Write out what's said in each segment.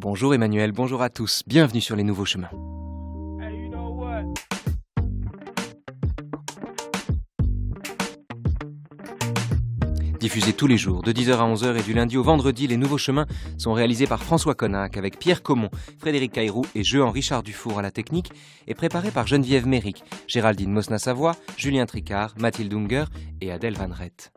Bonjour Emmanuel, bonjour à tous, bienvenue sur les nouveaux chemins. Diffusés tous les jours, de 10h à 11h et du lundi au vendredi, les nouveaux chemins sont réalisés par François Connac avec Pierre Comon, Frédéric Caïrou et Jean-Richard Dufour à la technique et préparés par Geneviève Méric, Géraldine Mosna-Savoie, Julien Tricard, Mathilde Unger et Adèle Van Rett.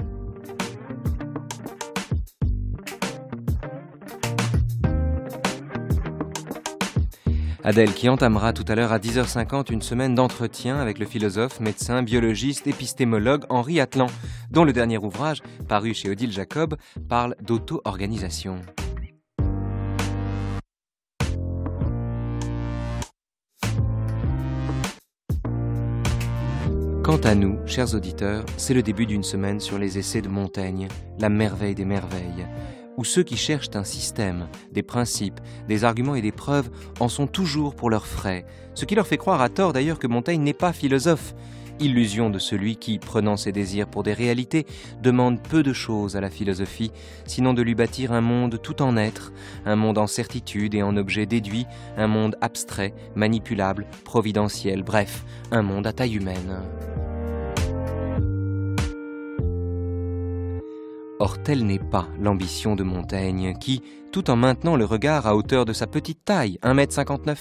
Adèle qui entamera tout à l'heure à 10h50 une semaine d'entretien avec le philosophe, médecin, biologiste, épistémologue Henri Atlan, dont le dernier ouvrage, paru chez Odile Jacob, parle d'auto-organisation. Quant à nous, chers auditeurs, c'est le début d'une semaine sur les essais de Montaigne, la merveille des merveilles, où ceux qui cherchent un système, des principes, des arguments et des preuves en sont toujours pour leurs frais, ce qui leur fait croire à tort d'ailleurs que Montaigne n'est pas philosophe. Illusion de celui qui, prenant ses désirs pour des réalités, demande peu de choses à la philosophie, sinon de lui bâtir un monde tout en être, un monde en certitude et en objets déduits, un monde abstrait, manipulable, providentiel, bref, un monde à taille humaine. Or, telle n'est pas l'ambition de Montaigne, qui, tout en maintenant le regard à hauteur de sa petite taille, 1,59 m,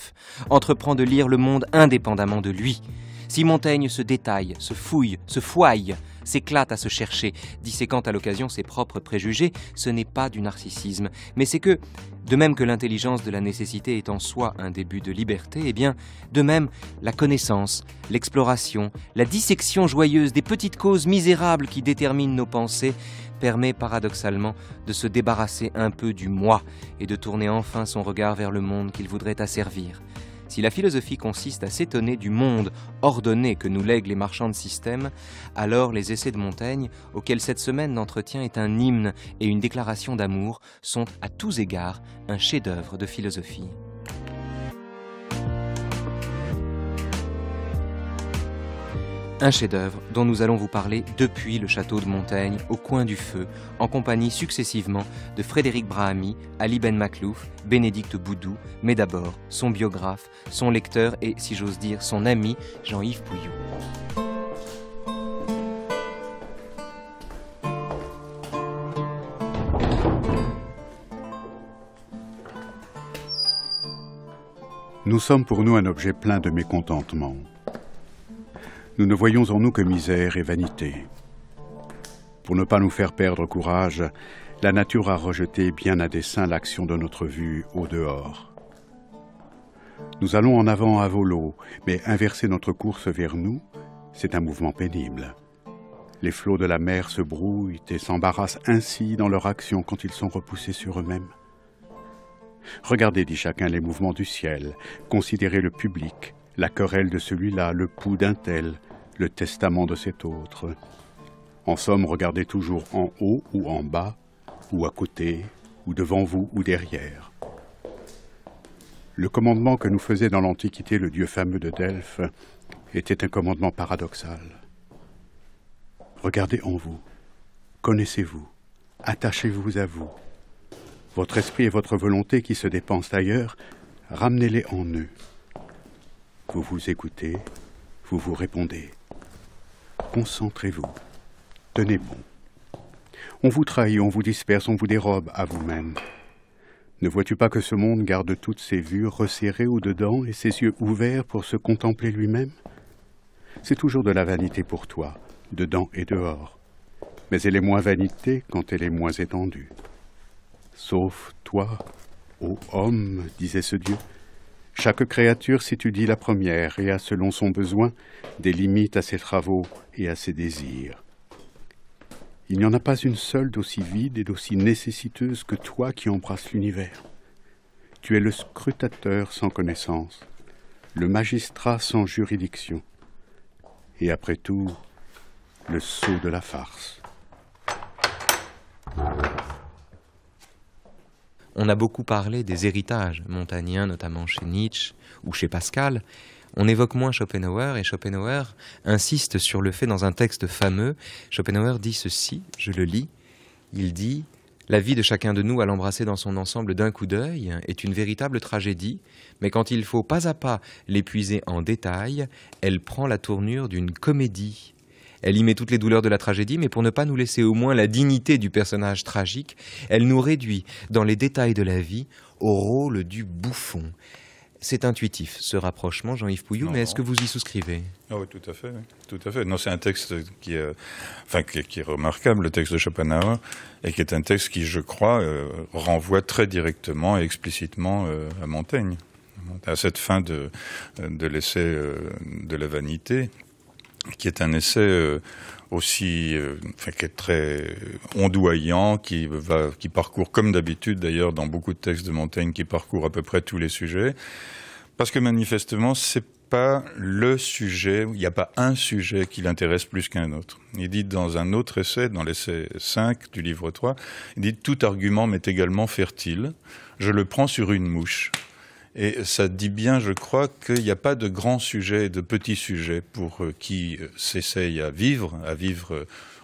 entreprend de lire le monde indépendamment de lui. Si Montaigne se détaille, se fouille, se fouaille, s'éclate à se chercher, disséquant à l'occasion ses propres préjugés, ce n'est pas du narcissisme, mais c'est que, de même que l'intelligence de la nécessité est en soi un début de liberté, eh bien, de même, la connaissance, l'exploration, la dissection joyeuse des petites causes misérables qui déterminent nos pensées, permet paradoxalement de se débarrasser un peu du moi et de tourner enfin son regard vers le monde qu'il voudrait asservir. Si la philosophie consiste à s'étonner du monde ordonné que nous lèguent les marchands de système, alors les essais de Montaigne, auxquels cette semaine d'entretien est un hymne et une déclaration d'amour, sont à tous égards un chef-d'œuvre de philosophie. Un chef-d'œuvre dont nous allons vous parler depuis le château de Montaigne, au coin du feu, en compagnie successivement de Frédéric Brahami, Ali Ben Maklouf, Bénédicte Boudou, mais d'abord son biographe, son lecteur et, si j'ose dire, son ami, Jean-Yves Pouillou. Nous sommes pour nous un objet plein de mécontentement. Nous ne voyons en nous que misère et vanité. Pour ne pas nous faire perdre courage, la nature a rejeté bien à dessein l'action de notre vue au dehors. Nous allons en avant à volo, mais inverser notre course vers nous, c'est un mouvement pénible. Les flots de la mer se brouillent et s'embarrassent ainsi dans leur action quand ils sont repoussés sur eux-mêmes. Regardez, dit chacun, les mouvements du ciel, considérez le public, la querelle de celui-là, le pouls d'un tel, le testament de cet autre. En somme, regardez toujours en haut ou en bas, ou à côté, ou devant vous ou derrière. Le commandement que nous faisait dans l'Antiquité le dieu fameux de Delphes était un commandement paradoxal. Regardez en vous, connaissez-vous, attachez-vous à vous. Votre esprit et votre volonté qui se dépensent ailleurs, ramenez-les en eux. Vous vous écoutez, vous vous répondez. Concentrez-vous, tenez bon. On vous trahit, on vous disperse, on vous dérobe à vous-même. Ne vois-tu pas que ce monde garde toutes ses vues resserrées au-dedans et ses yeux ouverts pour se contempler lui-même? C'est toujours de la vanité pour toi, dedans et dehors. Mais elle est moins vanité quand elle est moins étendue. Sauf toi, ô homme, disait ce Dieu, chaque créature s'étudie la première et a, selon son besoin, des limites à ses travaux et à ses désirs. Il n'y en a pas une seule d'aussi vide et d'aussi nécessiteuse que toi qui embrasses l'univers. Tu es le scrutateur sans connaissance, le magistrat sans juridiction, et après tout, le sceau de la farce. On a beaucoup parlé des héritages montagnens, notamment chez Nietzsche ou chez Pascal. On évoque moins Schopenhauer, et Schopenhauer insiste sur le fait dans un texte fameux. Schopenhauer dit ceci, je le lis, il dit La vie de chacun de nous, à l'embrasser dans son ensemble d'un coup d'œil, est une véritable tragédie, mais quand il faut pas à pas l'épuiser en détail, elle prend la tournure d'une comédie. Elle y met toutes les douleurs de la tragédie, mais pour ne pas nous laisser au moins la dignité du personnage tragique, elle nous réduit, dans les détails de la vie, au rôle du bouffon. C'est intuitif, ce rapprochement, Jean-Yves Pouillou, mais est-ce que vous y souscrivez? Ah oui, tout à fait. Oui. Tout à fait. Non, c'est un texte qui est remarquable, le texte de Schopenhauer, et qui est un texte qui, je crois, renvoie très directement et explicitement à Montaigne, à cette fin de l'essai de la vanité, qui est un essai aussi, qui est très ondoyant, qui parcourt, comme d'habitude d'ailleurs dans beaucoup de textes de Montaigne, qui parcourt à peu près tous les sujets, parce que manifestement, c'est pas le sujet, il n'y a pas un sujet qui l'intéresse plus qu'un autre. Il dit dans un autre essai, dans l'essai 5 du livre 3, il dit « Tout argument m'est également fertile, je le prends sur une mouche ». Et ça dit bien, je crois, qu'il n'y a pas de grands sujets et de petits sujets pour qui s'essaye à vivre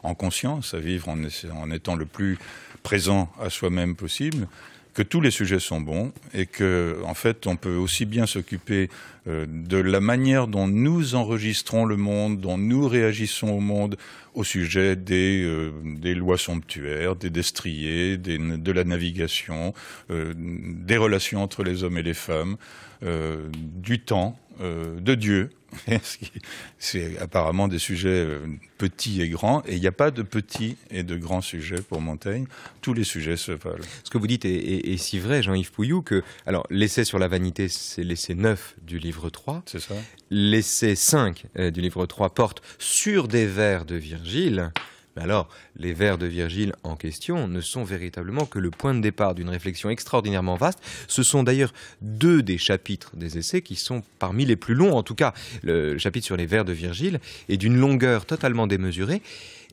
en conscience, à vivre en étant le plus présent à soi-même possible, que tous les sujets sont bons et que, en fait, on peut aussi bien s'occuper de la manière dont nous enregistrons le monde, dont nous réagissons au monde, au sujet des lois somptuaires, des destriers, de la navigation, des relations entre les hommes et les femmes, du temps, de Dieu. C'est apparemment des sujets petits et grands, et il n'y a pas de petits et de grands sujets pour Montaigne. Tous les sujets se valent. Ce que vous dites est si vrai, Jean-Yves Pouillou, que alors l'essai sur la vanité, c'est l'essai 9 du livre 3. C'est ça. L'essai 5 du livre 3 porte sur des vers de Virgile. Mais alors, les vers de Virgile en question ne sont véritablement que le point de départ d'une réflexion extraordinairement vaste. Ce sont d'ailleurs 2 des chapitres des essais qui sont parmi les plus longs. En tout cas, le chapitre sur les vers de Virgile est d'une longueur totalement démesurée.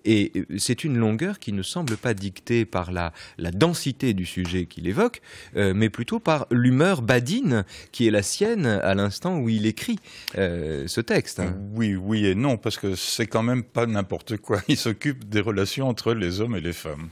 Et c'est une longueur qui ne semble pas dictée par la densité du sujet qu'il évoque, mais plutôt par l'humeur badine qui est la sienne à l'instant où il écrit ce texte. Oui et non, parce que c'est quand même pas n'importe quoi. Il s'occupe des relations entre les hommes et les femmes.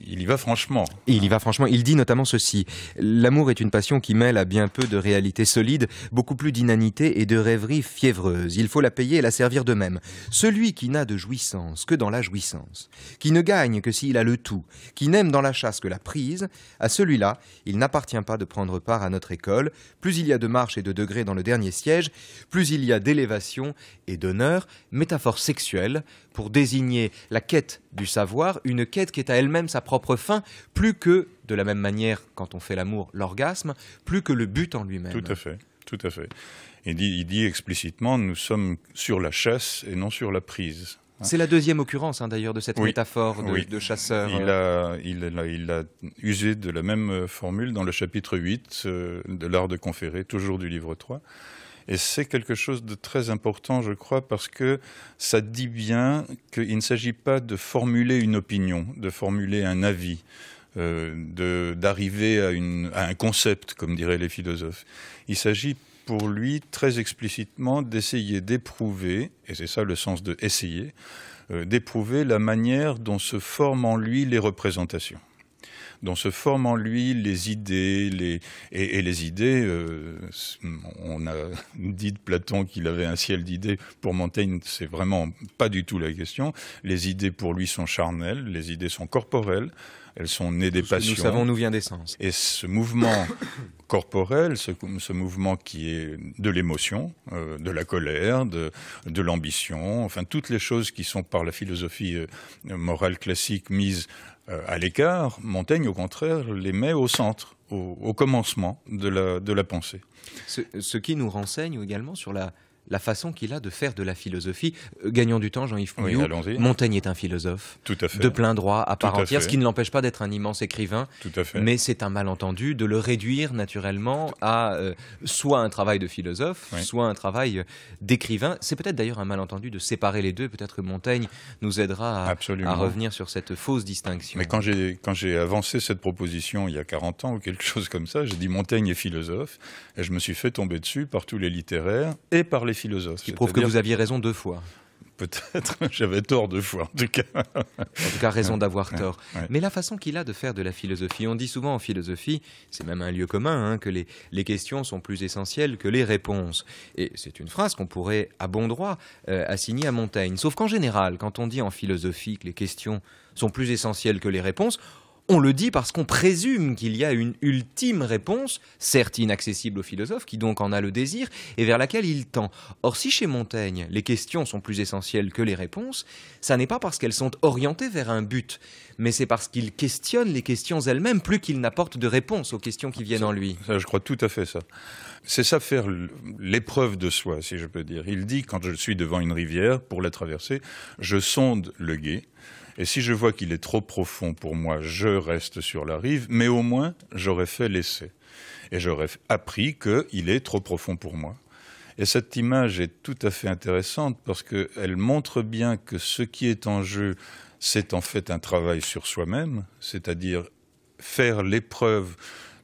Il y va franchement. Il y va franchement. Il dit notamment ceci. L'amour est une passion qui mêle à bien peu de réalité solide, beaucoup plus d'inanité et de rêverie fiévreuse. Il faut la payer et la servir de même. Celui qui n'a de jouissance que dans la jouissance, qui ne gagne que s'il a le tout, qui n'aime dans la chasse que la prise, à celui-là, il n'appartient pas de prendre part à notre école. Plus il y a de marche et de degrés dans le dernier siège, plus il y a d'élévation et d'honneur, métaphore sexuelle, pour désigner la quête du savoir, une quête qui est à elle-même sa propre fin, plus que, de la même manière, quand on fait l'amour, l'orgasme, plus que le but en lui-même. Tout à fait, tout à fait. Il dit explicitement, nous sommes sur la chasse et non sur la prise. C'est la deuxième occurrence, d'ailleurs, de cette métaphore de chasseur. Il a usé de la même formule dans le chapitre 8 de l'art de conférer, toujours du livre 3. Et c'est quelque chose de très important, je crois, parce que ça dit bien qu'il ne s'agit pas de formuler une opinion, de formuler un avis, d'arriver à un concept, comme diraient les philosophes. Il s'agit pour lui, très explicitement, d'essayer d'éprouver, et c'est ça le sens de « essayer », d'éprouver la manière dont se forment en lui les représentations, dont se forment en lui les idées, et les idées, on a dit de Platon qu'il avait un ciel d'idées. Pour Montaigne, c'est vraiment pas du tout la question. Les idées pour lui sont charnelles, les idées sont corporelles, elles sont nées des passions. Nous savons d'où vient des sens. Et ce mouvement corporel, ce mouvement qui est de l'émotion, de la colère, de l'ambition, enfin toutes les choses qui sont par la philosophie morale classique mises à l'écart, Montaigne, au contraire, les met au centre, au commencement de la pensée. Ce qui nous renseigne également sur la façon qu'il a de faire de la philosophie. Gagnons du temps, Jean-Yves Pouillou. Oui, Montaigne est un philosophe tout à fait. De plein droit, à part entière, ce qui ne l'empêche pas d'être un immense écrivain. Tout à fait. Mais c'est un malentendu de le réduire naturellement à soit un travail de philosophe, soit un travail d'écrivain. C'est peut-être d'ailleurs un malentendu de séparer les deux. Peut-être que Montaigne nous aidera à revenir sur cette fausse distinction. Mais quand j'ai avancé cette proposition il y a 40 ans ou quelque chose comme ça, j'ai dit Montaigne est philosophe, et je me suis fait tomber dessus par tous les littéraires et par les philosophes. Ce qui prouve que vous aviez raison 2 fois. peut-être. J'avais tort 2 fois, en tout cas. En tout cas, raison d'avoir tort. Ouais. Mais la façon qu'il a de faire de la philosophie, on dit souvent en philosophie, c'est même un lieu commun, hein, que les questions sont plus essentielles que les réponses. Et c'est une phrase qu'on pourrait, à bon droit, assigner à Montaigne. Sauf qu'en général, quand on dit en philosophie que les questions sont plus essentielles que les réponses, on le dit parce qu'on présume qu'il y a une ultime réponse, certes inaccessible au philosophe, qui donc en a le désir, et vers laquelle il tend. Or, si chez Montaigne, les questions sont plus essentielles que les réponses, ça n'est pas parce qu'elles sont orientées vers un but, mais c'est parce qu'il questionne les questions elles-mêmes, plus qu'il n'apporte de réponse aux questions qui viennent en lui. Ça, je crois tout à fait ça. C'est ça, faire l'épreuve de soi, si je peux dire. Il dit, quand je suis devant une rivière, pour la traverser, je sonde le gué. Et si je vois qu'il est trop profond pour moi, je reste sur la rive, mais au moins, j'aurais fait l'essai. Et j'aurais appris qu'il est trop profond pour moi. Et cette image est tout à fait intéressante parce qu'elle montre bien que ce qui est en jeu, c'est en fait un travail sur soi-même, c'est-à-dire faire l'épreuve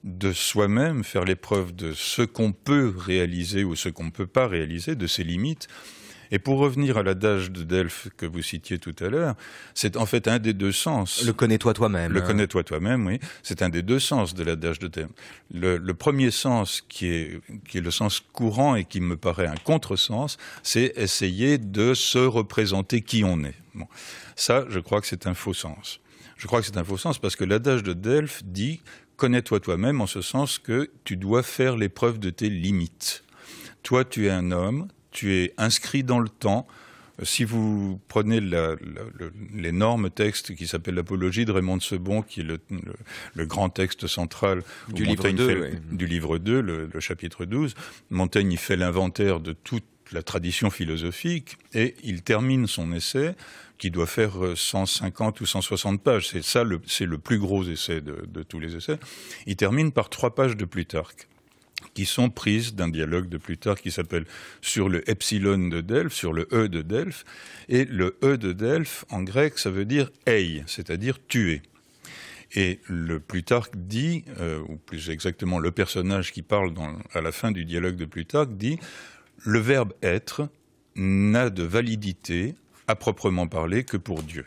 de soi-même, faire l'épreuve de ce qu'on peut réaliser ou ce qu'on ne peut pas réaliser, de ses limites. Et pour revenir à l'adage de Delphes que vous citiez tout à l'heure, c'est en fait un des 2 sens. Le connais-toi toi-même. Le connais-toi toi-même, oui. C'est un des 2 sens de l'adage de Delphes. Le premier sens, qui est le sens courant et qui me paraît un contresens, c'est essayer de se représenter qui on est. Bon. Ça, je crois que c'est un faux sens. Je crois que c'est un faux sens parce que l'adage de Delphes dit « connais-toi toi-même » en ce sens que tu dois faire l'épreuve de tes limites. Toi, tu es un homme, tu es inscrit dans le temps. Si vous prenez l'énorme texte qui s'appelle l'Apologie de Raymond de Sebon, qui est le grand texte central du livre 2, du livre 2, le chapitre 12, Montaigne y fait l'inventaire de toute la tradition philosophique et il termine son essai qui doit faire 150 ou 160 pages. C'est le plus gros essai de tous les essais. Il termine par 3 pages de Plutarque, qui sont prises d'un dialogue de Plutarque qui s'appelle « Sur le epsilon de Delphes », sur le E de Delphes. Et le E de Delphes, en grec, ça veut dire « ei », c'est-à-dire « tuer ». Et le Plutarque dit, ou plus exactement le personnage qui parle à la fin du dialogue de Plutarque dit « Le verbe « être » n'a de validité, à proprement parler, que pour Dieu.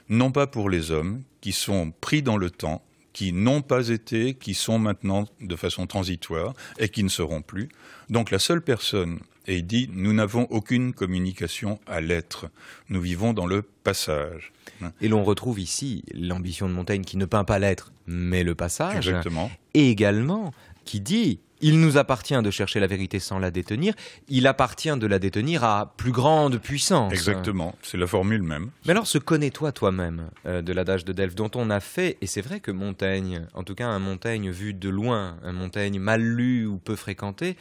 Non pas pour les hommes qui sont pris dans le temps, qui n'ont pas été, qui sont maintenant de façon transitoire et qui ne seront plus. Donc la seule personne, et il dit, nous n'avons aucune communication à l'être. Nous vivons dans le passage. Et l'on retrouve ici l'ambition de Montaigne qui ne peint pas l'être, mais le passage. Exactement. Et également qui dit... Il nous appartient de chercher la vérité sans la détenir. Il appartient de la détenir à plus grande puissance. Exactement, c'est la formule même. Mais alors, ce connais-toi toi-même de l'adage de Delphes, dont on a fait, et c'est vrai que Montaigne, en tout cas un Montaigne vu de loin, un Montaigne mal lu ou peu fréquenté,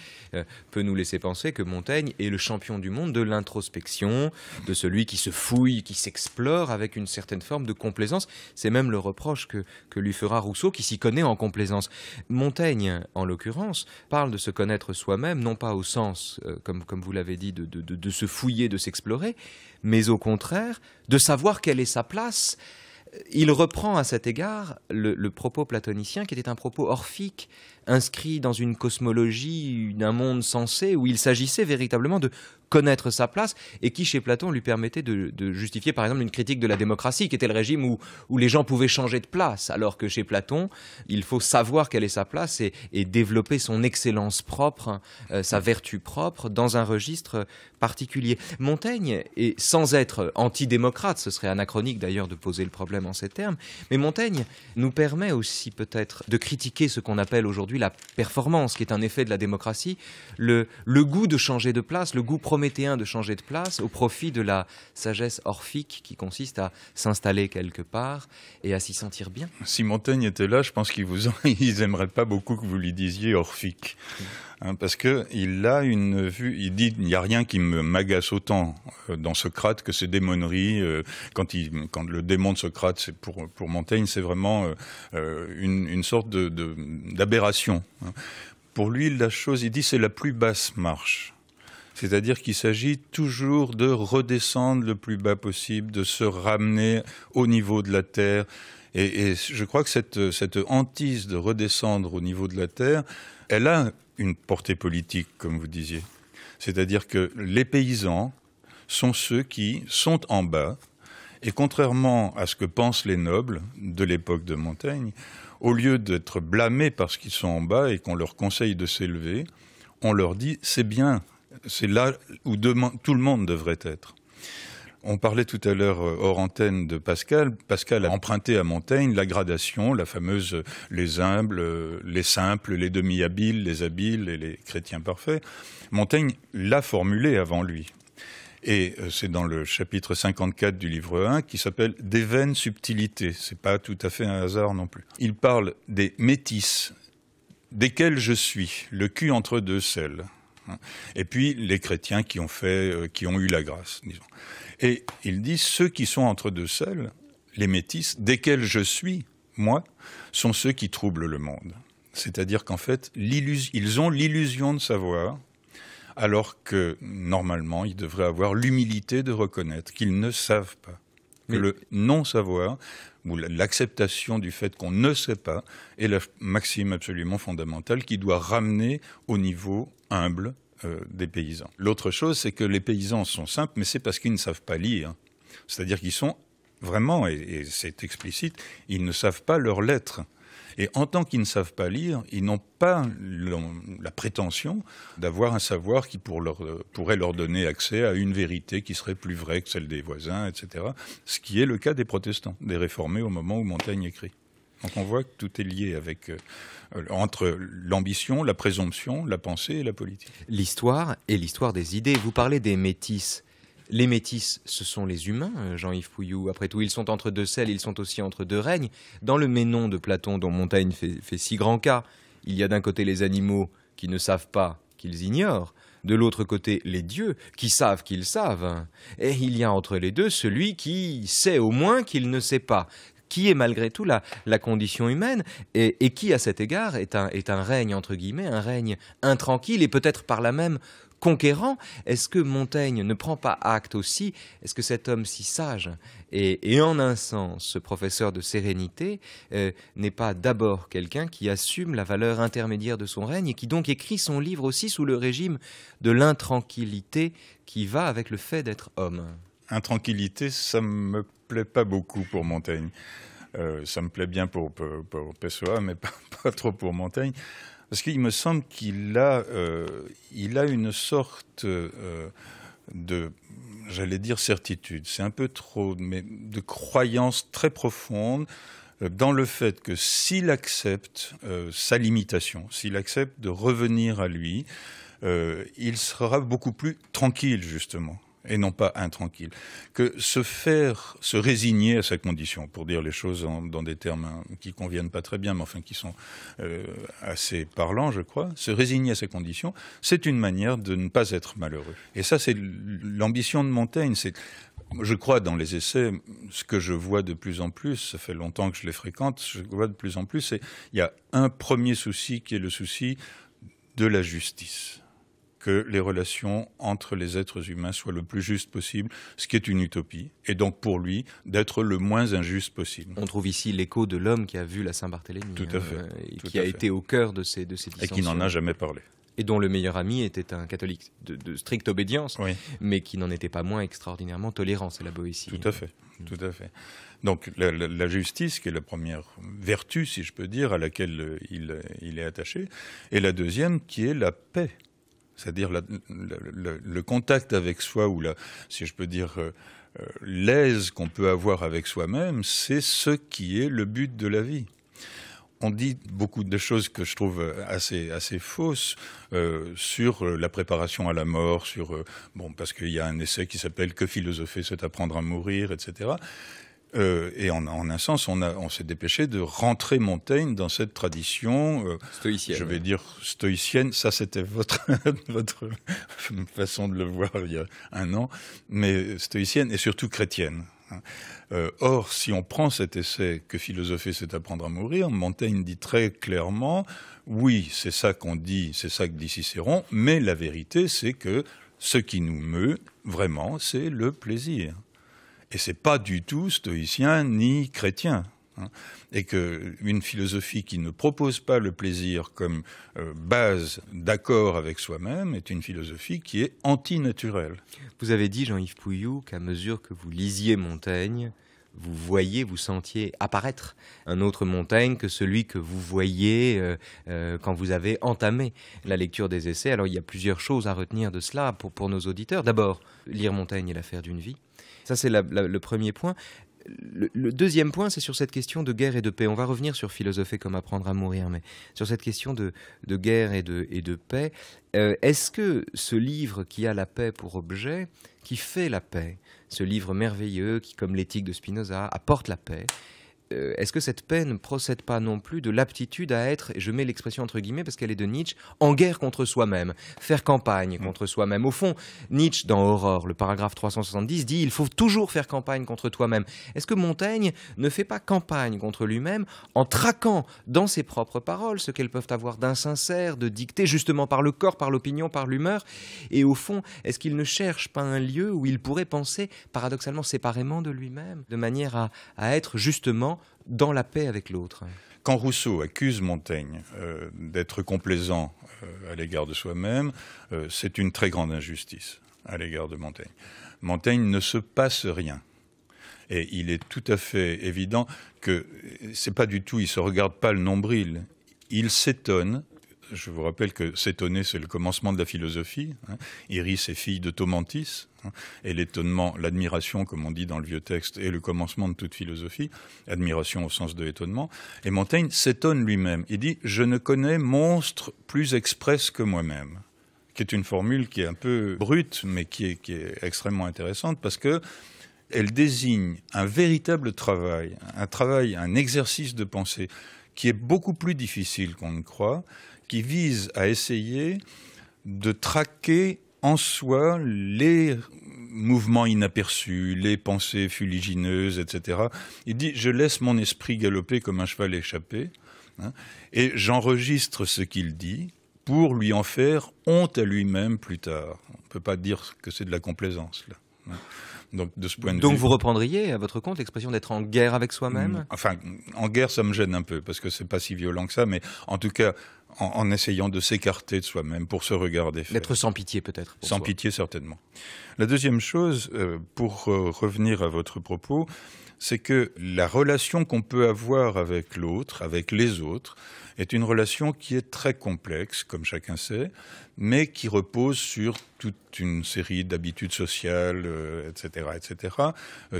peut nous laisser penser que Montaigne est le champion du monde de l'introspection, de celui qui se fouille, qui s'explore avec une certaine forme de complaisance. C'est même le reproche que lui fera Rousseau, qui s'y connaît en complaisance. Montaigne, en l'occurrence, parle de se connaître soi-même, non pas au sens, comme vous l'avez dit, de se fouiller, de s'explorer, mais au contraire, de savoir quelle est sa place. Il reprend à cet égard le propos platonicien, qui était un propos orphique, inscrit dans une cosmologie d'un monde sensé, où il s'agissait véritablement de connaître sa place, et qui, chez Platon, lui permettait de justifier, par exemple, une critique de la démocratie, qui était le régime où les gens pouvaient changer de place, alors que chez Platon, il faut savoir quelle est sa place et développer son excellence propre, sa vertu propre, dans un registre particulier. Montaigne, et sans être antidémocrate, ce serait anachronique d'ailleurs de poser le problème en ces termes, mais Montaigne nous permet aussi peut-être de critiquer ce qu'on appelle aujourd'hui la performance, qui est un effet de la démocratie, le goût de changer de place, le goût prométhéen de changer de place au profit de la sagesse orphique qui consiste à s'installer quelque part et à s'y sentir bien. Si Montaigne était là, je pense qu'ils n'aimeraient pas beaucoup que vous lui disiez orphique. Parce qu'il a une vue, il dit il n'y a rien qui m'agace autant dans Socrate que ces démonneries. Quand le démon de Socrate, c'est pour Montaigne, c'est vraiment une sorte d'aberration. Pour lui, la chose, il dit, c'est la plus basse marche. C'est-à-dire qu'il s'agit toujours de redescendre le plus bas possible, de se ramener au niveau de la terre. Et je crois que cette hantise de redescendre au niveau de la terre, elle a une portée politique, comme vous disiez. C'est-à-dire que les paysans sont ceux qui sont en bas. Et contrairement à ce que pensent les nobles de l'époque de Montaigne, au lieu d'être blâmés parce qu'ils sont en bas et qu'on leur conseille de s'élever, on leur dit « c'est bien, c'est là où tout le monde devrait être ». On parlait tout à l'heure hors antenne de Pascal. Pascal a emprunté à Montaigne la gradation, la fameuse les humbles, les simples, les demi-habiles, les habiles et les chrétiens parfaits. Montaigne l'a formulée avant lui. Et c'est dans le chapitre 54 du livre 1 qui s'appelle « Des vaines subtilités ». C'est pas tout à fait un hasard non plus. Il parle des métis, desquels je suis, le cul entre deux selles. Et puis les chrétiens qui ont eu la grâce, disons. Et il dit, ceux qui sont entre deux selles, les métis, desquels je suis, moi, sont ceux qui troublent le monde. C'est-à-dire qu'en fait, ils ont l'illusion de savoir, alors que, normalement, ils devraient avoir l'humilité de reconnaître qu'ils ne savent pas. Que le non-savoir, ou l'acceptation du fait qu'on ne sait pas, est la maxime absolument fondamentale qui doit ramener au niveau humble des paysans. L'autre chose, c'est que les paysans sont simples, mais c'est parce qu'ils ne savent pas lire. C'est-à-dire qu'ils sont vraiment, et c'est explicite, ils ne savent pas leurs lettres. Et en tant qu'ils ne savent pas lire, ils n'ont pas la prétention d'avoir un savoir qui pourrait leur donner accès à une vérité qui serait plus vraie que celle des voisins, etc. Ce qui est le cas des protestants, des réformés au moment où Montaigne écrit. Donc on voit que tout est lié entre l'ambition, la présomption, la pensée et la politique. L'histoire et l'histoire des idées. Vous parlez des métis. Les métis, ce sont les humains, Jean-Yves Pouilloux. Après tout, ils sont entre deux selles, ils sont aussi entre deux règnes. Dans le Ménon de Platon, dont Montaigne fait si grand cas, il y a d'un côté les animaux qui ne savent pas, qu'ils ignorent. De l'autre côté, les dieux qui savent qu'ils savent. Et il y a entre les deux celui qui sait au moins qu'il ne sait pas, qui est malgré tout la condition humaine, et qui, à cet égard, est un règne, entre guillemets, un règne intranquille, et peut-être par là même conquérant. Est-ce que Montaigne ne prend pas acte aussi? Est-ce que cet homme si sage et en un sens ce professeur de sérénité n'est pas d'abord quelqu'un qui assume la valeur intermédiaire de son règne et qui donc écrit son livre aussi sous le régime de l'intranquillité qui va avec le fait d'être homme? Intranquillité, ça me plaît pas beaucoup pour Montaigne. Ça me plaît bien pour Pessoa, mais pas trop pour Montaigne. Parce qu'il me semble qu'il a une sorte de, j'allais dire certitude, c'est un peu trop, mais de croyance très profonde dans le fait que s'il accepte sa limitation, s'il accepte de revenir à lui, il sera beaucoup plus tranquille, justement. Et non pas intranquille, que se résigner à sa condition, pour dire les choses dans des termes qui conviennent pas très bien, mais enfin qui sont assez parlants, je crois, se résigner à sa condition, c'est une manière de ne pas être malheureux. Et ça, c'est l'ambition de Montaigne. Je crois dans les essais, ce que je vois de plus en plus, ça fait longtemps que je les fréquente, je vois de plus en plus, il y a un premier souci qui est le souci de la justice. Que les relations entre les êtres humains soient le plus justes possible, ce qui est une utopie, et donc pour lui, d'être le moins injuste possible. On trouve ici l'écho de l'homme qui a vu la Saint-Barthélemy. Tout à fait. Qui a été au cœur de ces dissensions. Et qui n'en a jamais parlé. Et dont le meilleur ami était un catholique de stricte obédience, oui. Mais qui n'en était pas moins extraordinairement tolérant, c'est la Boétie. Tout à fait, tout à fait. Donc la justice, qui est la première vertu, si je peux dire, à laquelle il est attaché, et la deuxième, qui est la paix. C'est-à-dire le contact avec soi, ou si je peux dire, l'aise qu'on peut avoir avec soi-même, c'est ce qui est le but de la vie. On dit beaucoup de choses que je trouve assez fausses sur la préparation à la mort, parce qu'il y a un essai qui s'appelle « Que philosopher, c'est apprendre à mourir », etc. Et en un sens, on s'est dépêché de rentrer Montaigne dans cette tradition stoïcienne. Je vais dire stoïcienne. Ça, c'était votre façon de le voir il y a un an, mais stoïcienne et surtout chrétienne. Or, si on prend cet essai « Que philosopher, c'est apprendre à mourir », Montaigne dit très clairement, oui, c'est ça qu'on dit, c'est ça que dit Cicéron, mais la vérité, c'est que ce qui nous meut, vraiment, c'est le plaisir. Et c'est pas du tout stoïcien ni chrétien. Et qu'une philosophie qui ne propose pas le plaisir comme base d'accord avec soi-même est une philosophie qui est antinaturelle. Vous avez dit, Jean-Yves Pouilloux, qu'à mesure que vous lisiez Montaigne, vous sentiez apparaître un autre Montaigne que celui que vous voyez quand vous avez entamé la lecture des essais. Alors il y a plusieurs choses à retenir de cela pour nos auditeurs. D'abord, lire Montaigne est l'affaire d'une vie. Ça, c'est le premier point. Le deuxième point, c'est sur cette question de guerre et de paix. On va revenir sur Philosopher comme apprendre à mourir, mais sur cette question de guerre et de paix, est-ce que ce livre qui a la paix pour objet, qui fait la paix, ce livre merveilleux qui, comme l'éthique de Spinoza, apporte la paix, est-ce que cette paix ne procède pas non plus de l'aptitude à être, et je mets l'expression entre guillemets parce qu'elle est de Nietzsche, en guerre contre soi-même, faire campagne contre soi-même. Au fond, Nietzsche, dans Aurore, le paragraphe 370, dit « il faut toujours faire campagne contre toi-même ». Est-ce que Montaigne ne fait pas campagne contre lui-même en traquant dans ses propres paroles ce qu'elles peuvent avoir d'insincère, de dicté justement par le corps, par l'opinion, par l'humeur? Et au fond, est-ce qu'il ne cherche pas un lieu où il pourrait penser paradoxalement séparément de lui-même, de manière à être justement dans la paix avec l'autre? Quand Rousseau accuse Montaigne d'être complaisant à l'égard de soi-même, c'est une très grande injustice à l'égard de Montaigne. Montaigne ne se passe rien. Et il est tout à fait évident que c'est pas du tout, il se regarde pas le nombril. Il s'étonne. Je vous rappelle que s'étonner, c'est le commencement de la philosophie. Iris est fille de Thomantis. Et l'étonnement, l'admiration, comme on dit dans le vieux texte, est le commencement de toute philosophie. Admiration au sens de étonnement. Et Montaigne s'étonne lui-même. Il dit « Je ne connais monstre plus express que moi-même », qui est une formule qui est un peu brute, mais qui est extrêmement intéressante, parce que elle désigne un véritable travail, un exercice de pensée, qui est beaucoup plus difficile qu'on ne croit, qui vise à essayer de traquer en soi les mouvements inaperçus, les pensées fuligineuses, etc. Il dit « je laisse mon esprit galoper comme un cheval échappé, et j'enregistre ce qu'il dit pour lui en faire honte à lui-même plus tard ». On ne peut pas dire que c'est de la complaisance, là. Donc, de ce point de vue, vous reprendriez à votre compte l'expression d'être en guerre avec soi-même? Enfin, en guerre, ça me gêne un peu, parce que c'est pas si violent que ça, mais en tout cas, en essayant de s'écarter de soi-même pour se regarder faire. D'être sans pitié, peut-être. Sans pitié, certainement. La deuxième chose, pour revenir à votre propos, c'est que la relation qu'on peut avoir avec l'autre, avec les autres, est une relation qui est très complexe, comme chacun sait, mais qui repose sur toute une série d'habitudes sociales, etc.,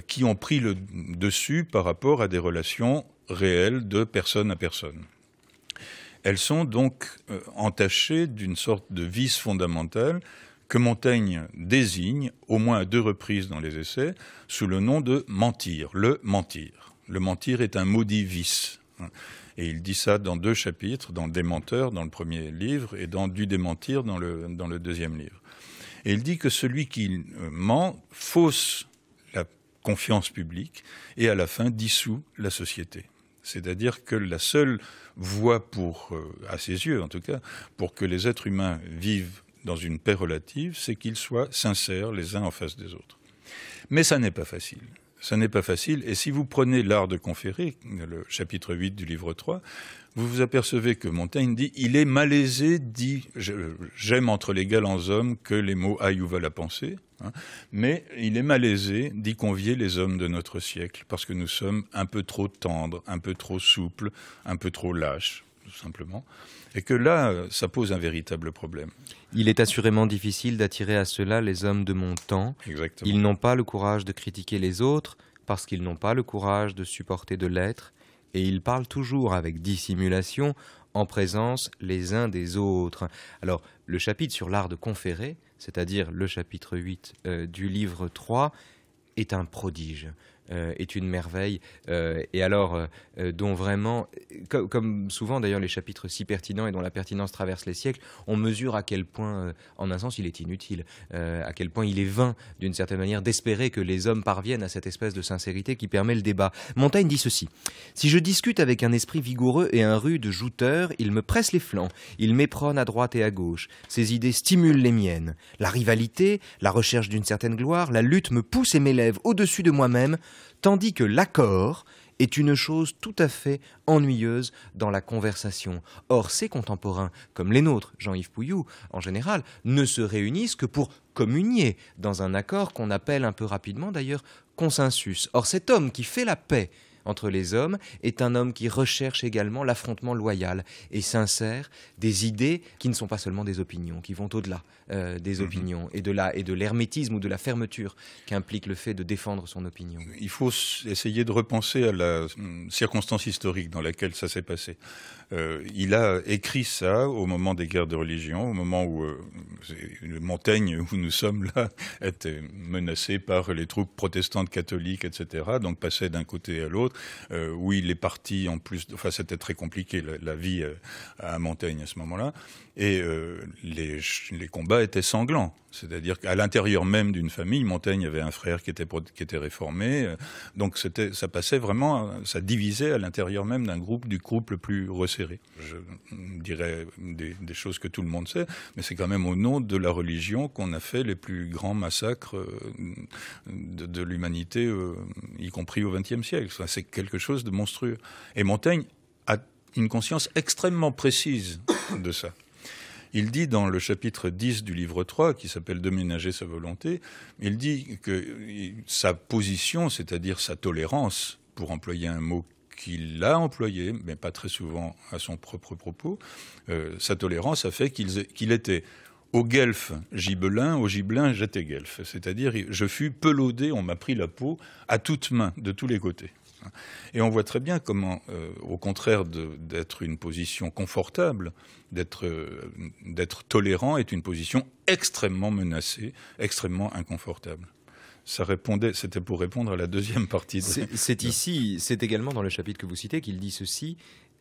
qui ont pris le dessus par rapport à des relations réelles de personne à personne. Elles sont donc entachées d'une sorte de vice fondamental que Montaigne désigne, au moins à 2 reprises dans les essais, sous le nom de mentir, le mentir. Le mentir est un maudit vice. Et il dit ça dans 2 chapitres, dans Démenteur, dans le premier livre, et dans Du démentir, dans le deuxième livre. Et il dit que celui qui ment fausse la confiance publique et à la fin dissout la société. C'est-à-dire que la seule voie à ses yeux en tout cas, pour que les êtres humains vivent dans une paix relative, c'est qu'ils soient sincères les uns en face des autres. Mais ça n'est pas facile. Ça n'est pas facile, et si vous prenez l'art de conférer, le chapitre 8 du livre 3, vous vous apercevez que Montaigne dit « Il est malaisé, dit, j'aime entre les galants hommes que les mots aillent où va la pensée, mais il est malaisé d'y convier les hommes de notre siècle, parce que nous sommes un peu trop tendres, un peu trop souples, un peu trop lâches, tout simplement. » Et que là, ça pose un véritable problème. Il est assurément difficile d'attirer à cela les hommes de mon temps. Exactement. Ils n'ont pas le courage de critiquer les autres parce qu'ils n'ont pas le courage de supporter de l'être. Et ils parlent toujours avec dissimulation en présence les uns des autres. Alors, le chapitre sur l'art de conférer, c'est-à-dire le chapitre 8 du livre 3, est un prodige. Est une merveille, et alors dont vraiment, comme souvent d'ailleurs les chapitres si pertinents et dont la pertinence traverse les siècles, on mesure à quel point, en un sens, il est inutile, à quel point il est vain, d'une certaine manière, d'espérer que les hommes parviennent à cette espèce de sincérité qui permet le débat. Montaigne dit ceci: « Si je discute avec un esprit vigoureux et un rude jouteur, il me presse les flancs, il m'éperonne à droite et à gauche, ses idées stimulent les miennes. La rivalité, la recherche d'une certaine gloire, la lutte me pousse et m'élève au-dessus de moi-même, tandis que l'accord est une chose tout à fait ennuyeuse dans la conversation. Or, ses contemporains, comme les nôtres, Jean-Yves Pouillou, en général, ne se réunissent que pour communier dans un accord qu'on appelle un peu rapidement d'ailleurs consensus. Or, cet homme qui fait la paix entre les hommes est un homme qui recherche également l'affrontement loyal et sincère des idées qui ne sont pas seulement des opinions, qui vont au-delà des opinions et de l'hermétisme ou de la fermeture qu'implique le fait de défendre son opinion. Il faut essayer de repenser à la circonstance historique dans laquelle ça s'est passé. Il a écrit ça au moment des guerres de religion, au moment où Montaigne, où nous sommes là, était menacé par les troupes protestantes catholiques, etc. Donc passait d'un côté à l'autre, où il est parti en plus. Enfin, c'était très compliqué la vie à Montaigne à ce moment-là, et les combats étaient sanglants. C'est-à-dire qu'à l'intérieur même d'une famille, Montaigne avait un frère qui était réformé, donc ça passait vraiment, ça divisait à l'intérieur même du groupe le plus resserré. Je dirais des choses que tout le monde sait, mais c'est quand même au nom de la religion qu'on a fait les plus grands massacres de l'humanité, y compris au XXe siècle. Enfin, c'est quelque chose de monstrueux. Et Montaigne a une conscience extrêmement précise de ça. Il dit dans le chapitre 10 du livre 3, qui s'appelle « De ménager sa volonté », il dit que sa position, c'est-à-dire sa tolérance, pour employer un mot qu'il a employé, mais pas très souvent à son propre propos, sa tolérance a fait qu'il était au guelfe gibelin, au gibelin j'étais guelfe. C'est-à-dire, je fus peloudé, on m'a pris la peau à toutes mains, de tous les côtés. Et on voit très bien comment, au contraire d'être une position confortable, d'être tolérant, est une position extrêmement menacée, extrêmement inconfortable. C'était pour répondre à la deuxième partie. C'est également dans le chapitre que vous citez qu'il dit ceci.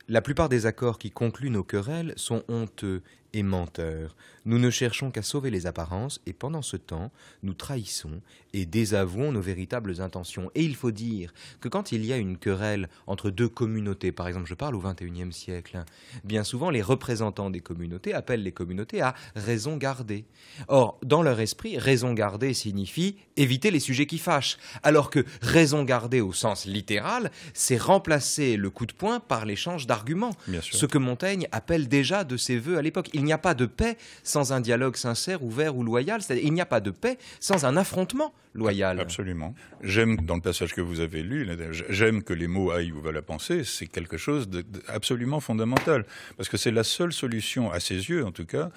La plupart des accords qui concluent nos querelles sont honteux et menteurs. Nous ne cherchons qu'à sauver les apparences et pendant ce temps, nous trahissons et désavouons nos véritables intentions. Et il faut dire que quand il y a une querelle entre deux communautés, par exemple je parle au XXIe siècle, bien souvent les représentants des communautés appellent les communautés à raison garder. Or, dans leur esprit, raison garder signifie éviter les sujets qui fâchent, alors que raison garder au sens littéral, c'est remplacer le coup de poing par l'échange d'arguments, ce que Montaigne appelle déjà de ses voeux à l'époque. Il n'y a pas de paix sans un dialogue sincère, ouvert ou loyal. C'est-à-dire, il n'y a pas de paix sans un affrontement loyal. Absolument. J'aime, dans le passage que vous avez lu, j'aime que les mots aillent où va la pensée. C'est quelque chose d'absolument fondamental. Parce que c'est la seule solution, à ses yeux en tout cas,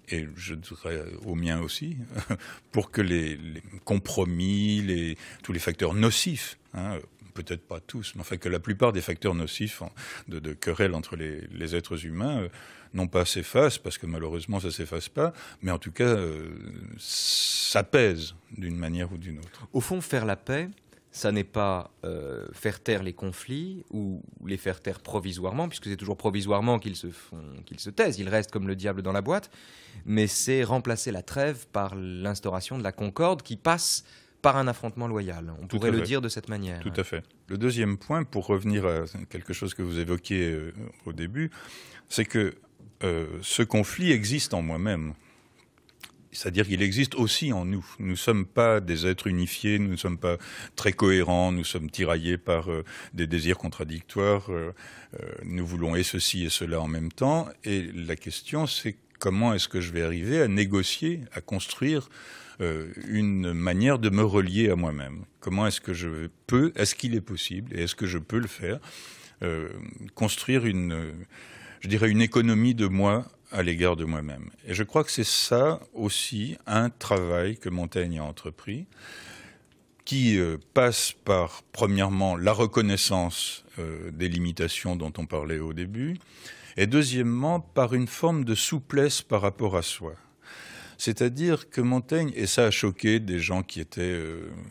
et je dirais au mien aussi, pour que les compromis, tous les facteurs nocifs, peut-être pas tous, mais enfin que la plupart des facteurs nocifs de querelles entre les êtres humains non pas s'effacent, parce que malheureusement ça s'efface pas, mais en tout cas s'apaisent d'une manière ou d'une autre. Au fond, faire la paix, ça n'est pas faire taire les conflits ou les faire taire provisoirement, puisque c'est toujours provisoirement qu'ils se taisent, ils restent comme le diable dans la boîte, mais c'est remplacer la trêve par l'instauration de la concorde qui passe par un affrontement loyal. On pourrait le dire de cette manière. Tout à fait. Le deuxième point, pour revenir à quelque chose que vous évoquiez au début, c'est que ce conflit existe en moi-même. C'est-à-dire qu'il existe aussi en nous. Nous ne sommes pas des êtres unifiés, nous ne sommes pas très cohérents, nous sommes tiraillés par des désirs contradictoires, nous voulons et ceci et cela en même temps. Et la question, c'est comment est-ce que je vais arriver à négocier, à construire une manière de me relier à moi-même. Comment est-ce que est-ce qu'il est possible, et est-ce que je peux le faire, construire une économie de moi à l'égard de moi-même. Et je crois que c'est ça aussi un travail que Montaigne a entrepris, qui passe par, premièrement, la reconnaissance des limitations dont on parlait au début, et deuxièmement, par une forme de souplesse par rapport à soi. C'est-à-dire que Montaigne, et ça a choqué des gens qui étaient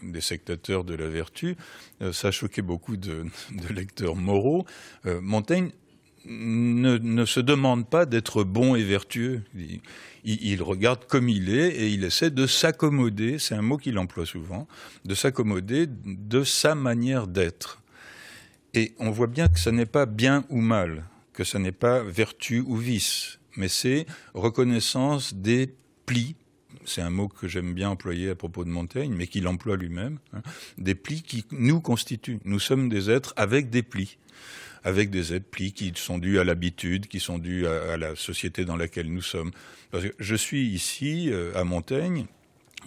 des sectateurs de la vertu, ça a choqué beaucoup de lecteurs moraux, Montaigne ne se demande pas d'être bon et vertueux. Il regarde comme il est et il essaie de s'accommoder, c'est un mot qu'il emploie souvent, de s'accommoder de sa manière d'être. Et on voit bien que ça n'est pas bien ou mal, que ça n'est pas vertu ou vice, mais c'est reconnaissance des plis c'est un mot que j'aime bien employer à propos de Montaigne, mais qu'il emploie lui-même, hein, des plis qui nous constituent. Nous sommes des êtres avec des plis plis qui sont dus à l'habitude, qui sont dus à la société dans laquelle nous sommes. Parce que je suis ici, à Montaigne,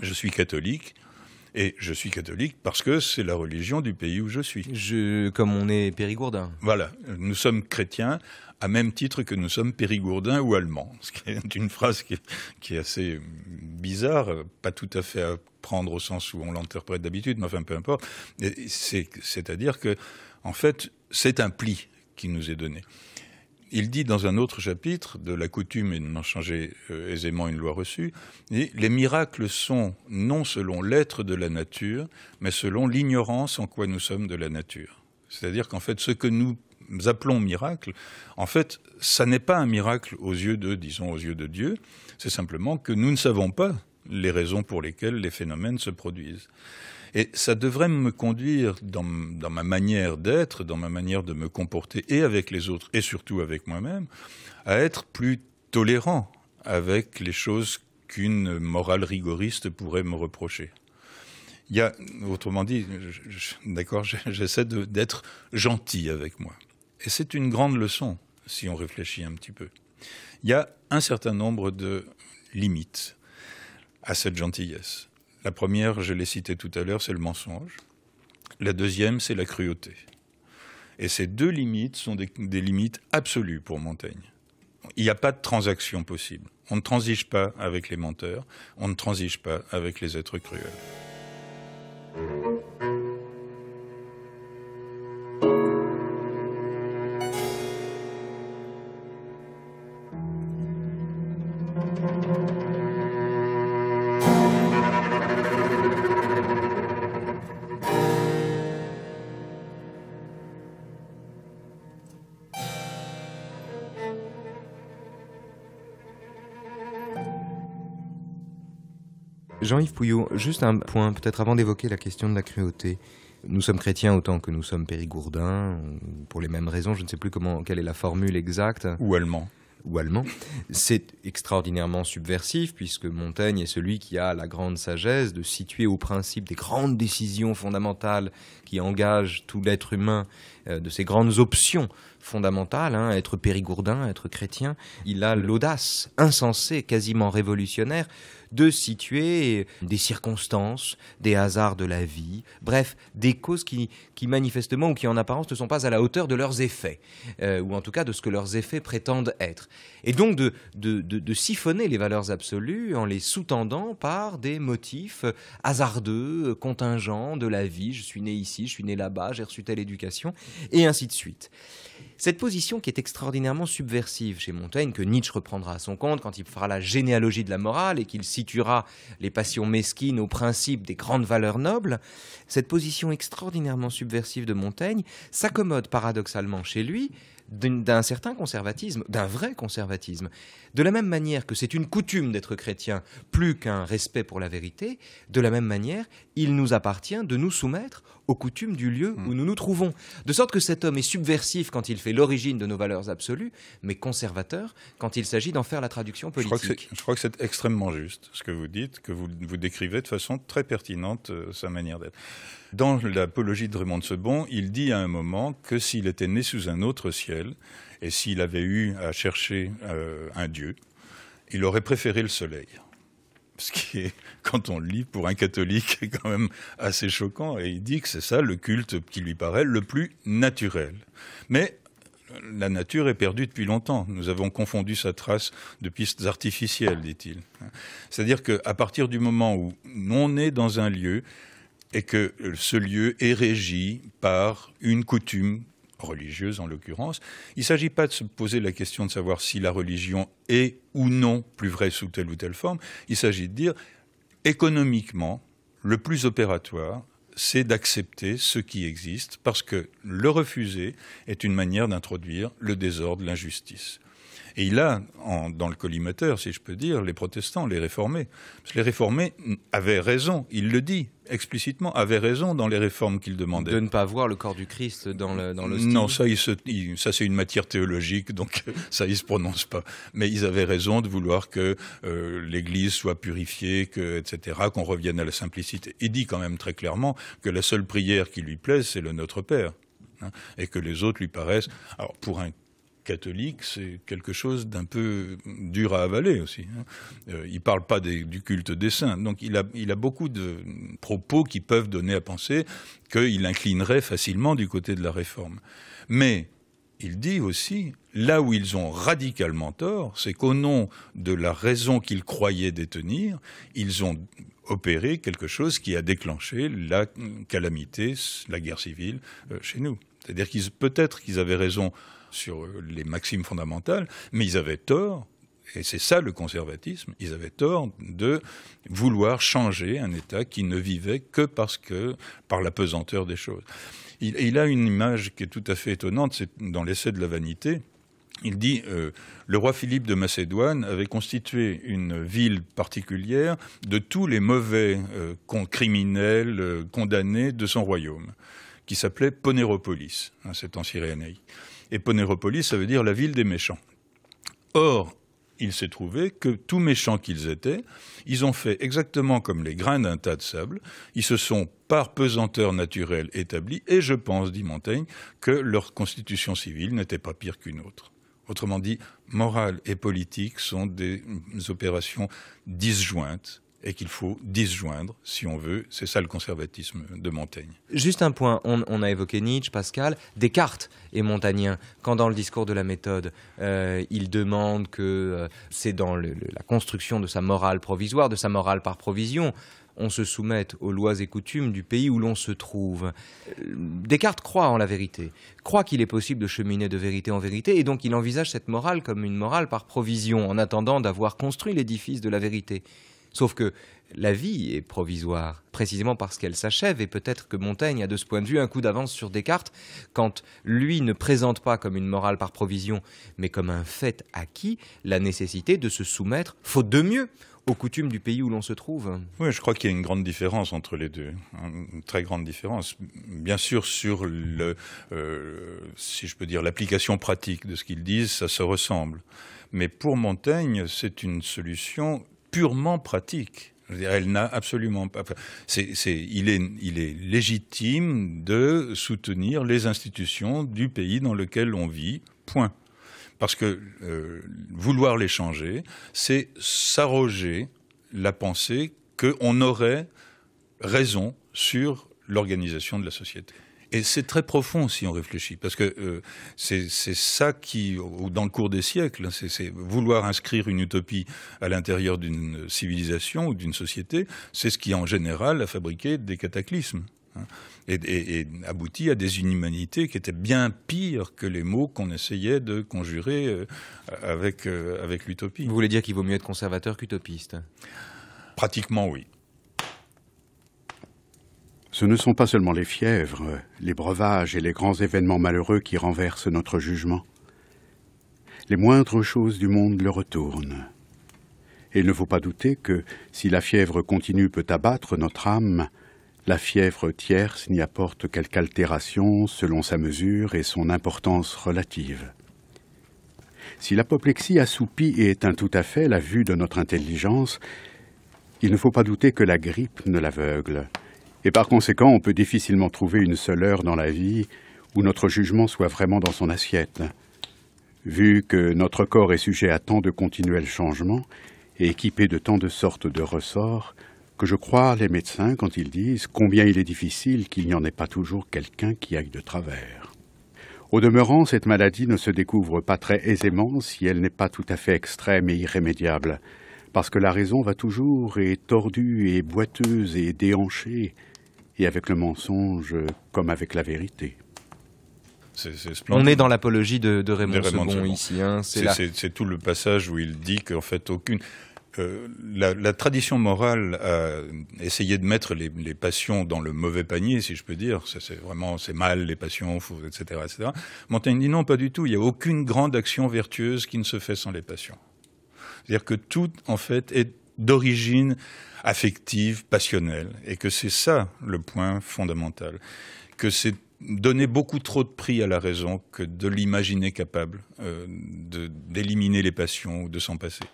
je suis catholique, et je suis catholique parce que c'est la religion du pays où je suis. Comme on est périgourdin. Voilà, nous sommes chrétiens à même titre que nous sommes périgourdins ou allemands. Ce qui est une phrase qui est assez bizarre, pas tout à fait à prendre au sens où on l'interprète d'habitude, mais enfin peu importe. C'est-à-dire que, en fait, c'est un pli qui nous est donné. Il dit dans un autre chapitre de la coutume et de n'en changer aisément une loi reçue, les miracles sont non selon l'être de la nature, mais selon l'ignorance en quoi nous sommes de la nature. C'est-à-dire qu'en fait, ce que nous appelons miracle, en fait, ça n'est pas un miracle aux yeux de Dieu, c'est simplement que nous ne savons pas les raisons pour lesquelles les phénomènes se produisent. Et ça devrait me conduire dans ma manière d'être, dans ma manière de me comporter, et avec les autres, et surtout avec moi-même, à être plus tolérant avec les choses qu'une morale rigoriste pourrait me reprocher. Il y a, autrement dit, d'accord, j'essaie d'être gentil avec moi. Et c'est une grande leçon, si on réfléchit un petit peu. Il y a un certain nombre de limites à cette gentillesse. La première, je l'ai citée tout à l'heure, c'est le mensonge. La deuxième, c'est la cruauté. Et ces deux limites sont des limites absolues pour Montaigne. Il n'y a pas de transaction possible. On ne transige pas avec les menteurs, on ne transige pas avec les êtres cruels. Jean-Yves Pouillot, juste un point, peut-être avant d'évoquer la question de la cruauté. Nous sommes chrétiens autant que nous sommes périgourdins, pour les mêmes raisons, je ne sais plus quelle est la formule exacte. Ou allemands. Ou allemand. C'est extraordinairement subversif, puisque Montaigne est celui qui a la grande sagesse de situer au principe des grandes décisions fondamentales qui engagent tout l'être humain, de ces grandes options fondamentales, être périgourdin, être chrétien. Il a l'audace insensée, quasiment révolutionnaire, de situer des circonstances, des hasards de la vie, bref, des causes qui manifestement ou qui en apparence ne sont pas à la hauteur de leurs effets, ou en tout cas de ce que leurs effets prétendent être. Et donc de siphonner les valeurs absolues en les sous-tendant par des motifs hasardeux, contingents de la vie. Je suis né ici, je suis né là-bas, j'ai reçu telle éducation, et ainsi de suite. Cette position qui est extraordinairement subversive chez Montaigne, que Nietzsche reprendra à son compte quand il fera la généalogie de la morale et qu'il situera les passions mesquines au principe des grandes valeurs nobles, cette position extraordinairement subversive de Montaigne s'accommode paradoxalement chez lui d'un certain conservatisme, d'un vrai conservatisme. De la même manière que c'est une coutume d'être chrétien plus qu'un respect pour la vérité, de la même manière, il nous appartient de nous soumettre aux coutumes du lieu où nous nous trouvons. De sorte que cet homme est subversif quand il fait l'origine de nos valeurs absolues, mais conservateur quand il s'agit d'en faire la traduction politique. Je crois que c'est extrêmement juste ce que vous dites, que vous décrivez de façon très pertinente sa manière d'être. Dans l'apologie de Raymond de Sebon, il dit à un moment que s'il était né sous un autre ciel, et s'il avait eu à chercher un dieu, il aurait préféré le soleil. Ce qui est, quand on le lit, pour un catholique, est quand même assez choquant. Et il dit que c'est ça le culte qui lui paraît le plus naturel. Mais la nature est perdue depuis longtemps. Nous avons confondu sa trace de pistes artificielles, dit-il. C'est-à-dire qu'à partir du moment où on est dans un lieu et que ce lieu est régi par une coutume religieuse en l'occurrence, il ne s'agit pas de se poser la question de savoir si la religion est ou non plus vraie sous telle ou telle forme. Il s'agit de dire, économiquement, le plus opératoire, c'est d'accepter ce qui existe, parce que le refuser est une manière d'introduire le désordre, l'injustice. Et il a, dans le collimateur, si je peux dire, les protestants, les réformés. Parce que les réformés avaient raison, il le dit explicitement, avaient raison dans les réformes qu'ils demandaient. De ne pas voir le corps du Christ dans l'hostie. Non, ça c'est une matière théologique, donc ça, il se prononce pas. Mais ils avaient raison de vouloir que l'Église soit purifiée, etc., qu'on revienne à la simplicité. Il dit quand même très clairement que la seule prière qui lui plaise, c'est le Notre Père, hein, et que les autres lui paraissent... Alors, pour un catholique, c'est quelque chose d'un peu dur à avaler aussi. Il ne parle pas du culte des saints. Donc il a beaucoup de propos qui peuvent donner à penser qu'il inclinerait facilement du côté de la réforme. Mais il dit aussi, là où ils ont radicalement tort, c'est qu'au nom de la raison qu'ils croyaient détenir, ils ont opéré quelque chose qui a déclenché la calamité, la guerre civile chez nous. C'est-à-dire peut-être qu'ils avaient raison sur les maximes fondamentales, mais ils avaient tort, et c'est ça le conservatisme, ils avaient tort de vouloir changer un État qui ne vivait que par la pesanteur des choses. Il a une image qui est tout à fait étonnante, c'est dans l'essai de la vanité. Il dit le roi Philippe de Macédoine avait constitué une ville particulière de tous les mauvais criminels condamnés de son royaume, qui s'appelait Ponéropolis, hein, c'est en Cyrénaïe. Et Ponéropolis, ça veut dire la ville des méchants. Or, il s'est trouvé que tout méchants qu'ils étaient, ils ont fait exactement comme les grains d'un tas de sable. Ils se sont, par pesanteur naturelle, établis. Et je pense, dit Montaigne, que leur constitution civile n'était pas pire qu'une autre. Autrement dit, morale et politique sont des opérations disjointes et qu'il faut disjoindre, si on veut. C'est ça le conservatisme de Montaigne. Juste un point, on a évoqué Nietzsche, Pascal, Descartes est montagnien. Quand dans le discours de la méthode, il demande que c'est dans la construction de sa morale provisoire, de sa morale par provision, on se soumette aux lois et coutumes du pays où l'on se trouve. Descartes croit en la vérité, croit qu'il est possible de cheminer de vérité en vérité, et donc il envisage cette morale comme une morale par provision, en attendant d'avoir construit l'édifice de la vérité. Sauf que la vie est provisoire, précisément parce qu'elle s'achève, et peut-être que Montaigne a de ce point de vue un coup d'avance sur Descartes, quand lui ne présente pas comme une morale par provision, mais comme un fait acquis, la nécessité de se soumettre, faute de mieux, aux coutumes du pays où l'on se trouve. Oui, je crois qu'il y a une grande différence entre les deux, une très grande différence. Bien sûr, sur si je peux dire, l'application pratique de ce qu'ils disent, ça se ressemble. Mais pour Montaigne, c'est une solution purement pratique. Je veux dire, elle n'a absolument pas... il est légitime de soutenir les institutions du pays dans lequel on vit, point. Parce que vouloir les changer, c'est s'arroger la pensée qu'on aurait raison sur l'organisation de la société. Et c'est très profond si on réfléchit, parce que c'est ça qui, dans le cours des siècles, c'est vouloir inscrire une utopie à l'intérieur d'une civilisation ou d'une société, c'est ce qui en général a fabriqué des cataclysmes. Et aboutit à des inhumanités qui étaient bien pires que les maux qu'on essayait de conjurer avec l'utopie. Vous voulez dire qu'il vaut mieux être conservateur qu'utopiste? Pratiquement, oui. Ce ne sont pas seulement les fièvres, les breuvages et les grands événements malheureux qui renversent notre jugement. Les moindres choses du monde le retournent. Et il ne faut pas douter que, si la fièvre continue peut abattre notre âme, la fièvre tierce n'y apporte quelque altération selon sa mesure et son importance relative. Si l'apoplexie assoupit et éteint tout à fait la vue de notre intelligence, il ne faut pas douter que la grippe ne l'aveugle. Et par conséquent, on peut difficilement trouver une seule heure dans la vie où notre jugement soit vraiment dans son assiette. Vu que notre corps est sujet à tant de continuels changements et équipé de tant de sortes de ressorts, que je crois les médecins quand ils disent combien il est difficile qu'il n'y en ait pas toujours quelqu'un qui aille de travers. Au demeurant, cette maladie ne se découvre pas très aisément si elle n'est pas tout à fait extrême et irrémédiable, parce que la raison va toujours et tordue et boiteuse et déhanchée, et avec le mensonge comme avec la vérité. On est dans l'apologie de Raymond II ici. Hein, c'est tout le passage où il dit qu'en fait La tradition morale a essayé de mettre les passions dans le mauvais panier, si je peux dire. C'est mal, les passions, etc., etc. Montaigne dit non, pas du tout. Il n'y a aucune grande action vertueuse qui ne se fait sans les passions. C'est-à-dire que tout, en fait, est d'origine affective, passionnelle, et que c'est ça le point fondamental. Que c'est donner beaucoup trop de prix à la raison que de l'imaginer capable d'éliminer les passions ou de s'en passer.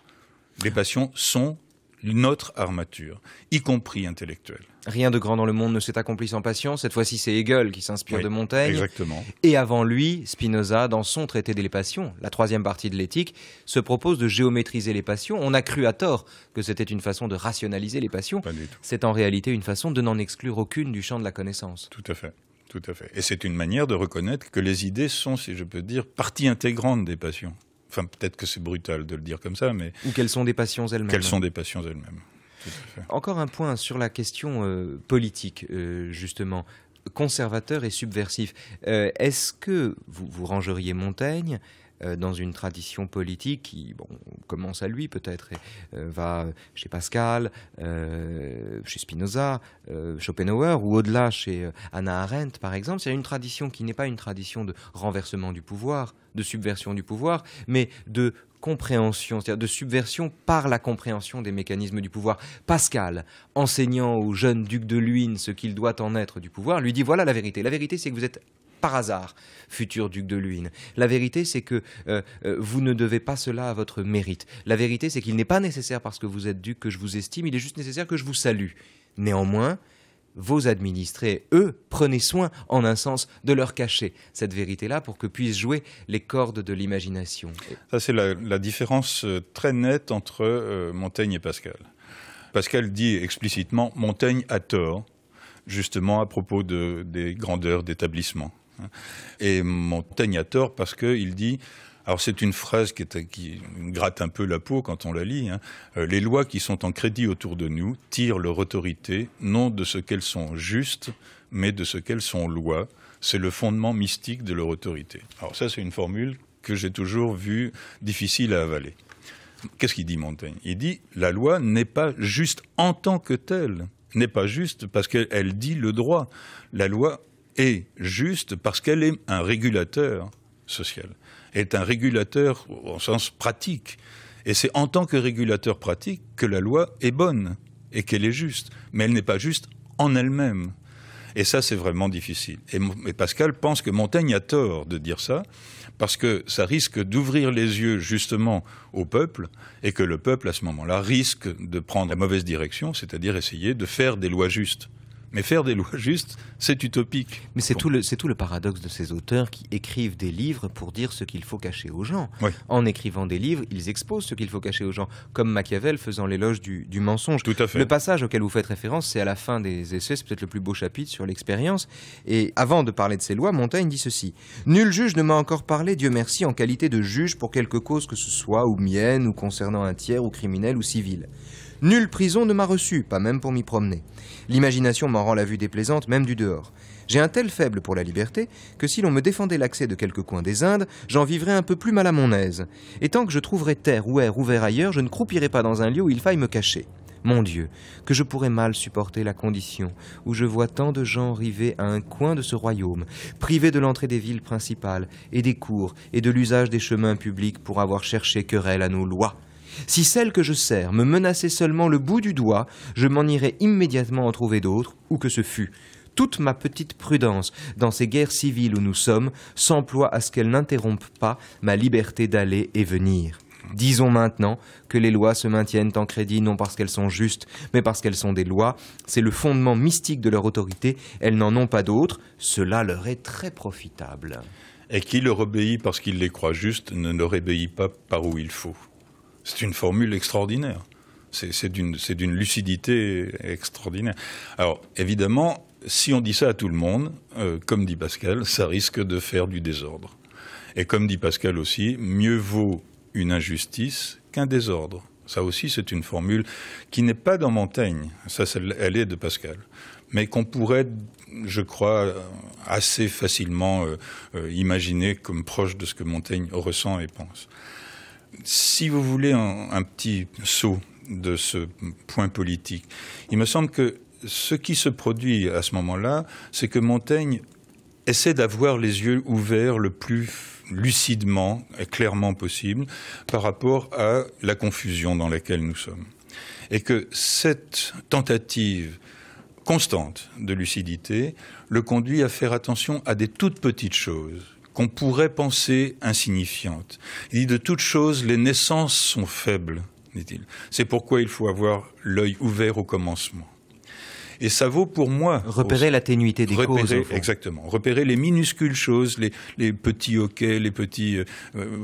Les passions sont notre armature, y compris intellectuelle. Rien de grand dans le monde ne s'est accompli sans passion. Cette fois-ci, c'est Hegel qui s'inspire de Montaigne. Exactement. Et avant lui, Spinoza, dans son traité des passions, la 3e partie de l'éthique, se propose de géométriser les passions. On a cru à tort que c'était une façon de rationaliser les passions. Pas du tout. C'est en réalité une façon de n'en exclure aucune du champ de la connaissance. Tout à fait. Tout à fait. Et c'est une manière de reconnaître que les idées sont, si je peux dire, partie intégrante des passions. Enfin, peut-être que c'est brutal de le dire comme ça, mais... Ou qu'elles sont des passions elles-mêmes. Qu'elles sont des passions elles-mêmes. Tout à fait. Encore un point sur la question politique, justement, conservateur et subversif. Est-ce que vous rangeriez Montaigne dans une tradition politique qui commence à lui peut-être, et va chez Pascal, chez Spinoza, Schopenhauer, ou au-delà chez Hannah Arendt par exemple? C'est une tradition qui n'est pas une tradition de renversement du pouvoir, de subversion du pouvoir, mais de compréhension, c'est-à-dire de subversion par la compréhension des mécanismes du pouvoir. Pascal, enseignant au jeune duc de Luynes ce qu'il doit en être du pouvoir, lui dit voilà la vérité. La vérité, c'est que vous êtes par hasard futur duc de Luynes. La vérité, c'est que vous ne devez pas cela à votre mérite. La vérité, c'est qu'il n'est pas nécessaire parce que vous êtes duc que je vous estime, il est juste nécessaire que je vous salue. Néanmoins, vos administrés, eux, prenez soin, en un sens, de leur cacher cette vérité-là pour que puissent jouer les cordes de l'imagination. Ça, c'est la différence très nette entre Montaigne et Pascal. Pascal dit explicitement « Montaigne a tort », justement à propos des grandeurs d'établissement. Et Montaigne a tort parce qu'il dit... Alors c'est une phrase qui gratte un peu la peau quand on la lit. Les lois qui sont en crédit autour de nous tirent leur autorité non de ce qu'elles sont justes, mais de ce qu'elles sont lois. C'est le fondement mystique de leur autorité. Alors ça, c'est une formule que j'ai toujours vue difficile à avaler. Qu'est-ce qu'il dit Montaigne? Il dit la loi n'est pas juste en tant que telle, n'est pas juste parce qu'elle dit le droit. La loi est juste parce qu'elle est un régulateur social. Est un régulateur au sens pratique. Et c'est en tant que régulateur pratique que la loi est bonne et qu'elle est juste. Mais elle n'est pas juste en elle-même. Et ça, c'est vraiment difficile. Et Pascal pense que Montaigne a tort de dire ça, parce que ça risque d'ouvrir les yeux justement au peuple, et que le peuple, à ce moment-là, risque de prendre la mauvaise direction, c'est-à-dire essayer de faire des lois justes. Mais faire des lois justes, c'est utopique. Mais c'est tout le paradoxe de ces auteurs qui écrivent des livres pour dire ce qu'il faut cacher aux gens. Oui. En écrivant des livres, ils exposent ce qu'il faut cacher aux gens, comme Machiavel faisant l'éloge du mensonge. Tout à fait. Le passage auquel vous faites référence, c'est à la fin des essais, c'est peut-être le plus beau chapitre sur l'expérience. Et avant de parler de ces lois, Montaigne dit ceci. « Nul juge ne m'a encore parlé, Dieu merci, en qualité de juge pour quelque cause que ce soit, ou mienne, ou concernant un tiers, ou criminel, ou civil. Nulle prison ne m'a reçu, pas même pour m'y promener. L'imagination m'en rend la vue déplaisante, même du dehors. J'ai un tel faible pour la liberté que si l'on me défendait l'accès de quelque coin des Indes, j'en vivrais un peu plus mal à mon aise. Et tant que je trouverai terre ou air ouvert ailleurs, je ne croupirai pas dans un lieu où il faille me cacher. Mon Dieu, que je pourrais mal supporter la condition où je vois tant de gens rivés à un coin de ce royaume, privés de l'entrée des villes principales et des cours et de l'usage des chemins publics pour avoir cherché querelle à nos lois. Si celle que je sers me menaçait seulement le bout du doigt, je m'en irais immédiatement en trouver d'autres, où que ce fût. Toute ma petite prudence dans ces guerres civiles où nous sommes s'emploie à ce qu'elles n'interrompent pas ma liberté d'aller et venir. Disons maintenant que les lois se maintiennent en crédit non parce qu'elles sont justes, mais parce qu'elles sont des lois. C'est le fondement mystique de leur autorité. Elles n'en ont pas d'autre. Cela leur est très profitable. Et qui leur obéit parce qu'il les croit justes ne leur obéit pas par où il faut. C'est une formule extraordinaire. C'est d'une lucidité extraordinaire. Alors, évidemment, si on dit ça à tout le monde, comme dit Pascal, ça risque de faire du désordre. Et comme dit Pascal aussi, mieux vaut une injustice qu'un désordre. Ça aussi, c'est une formule qui n'est pas dans Montaigne. Ça, elle est de Pascal. Mais qu'on pourrait, je crois, assez facilement imaginer comme proche de ce que Montaigne ressent et pense. Si vous voulez un petit saut de ce point politique. Il me semble que ce qui se produit à ce moment-là, c'est que Montaigne essaie d'avoir les yeux ouverts le plus lucidement et clairement possible par rapport à la confusion dans laquelle nous sommes. Et que cette tentative constante de lucidité le conduit à faire attention à des toutes petites choses qu'on pourrait penser insignifiantes. Il dit de toutes choses, les naissances sont faibles, dit-il. C'est pourquoi il faut avoir l'œil ouvert au commencement. Et ça vaut pour moi... Repérer la ténuité des causes. Exactement. Repérer les minuscules choses, les petits hoquets, les petits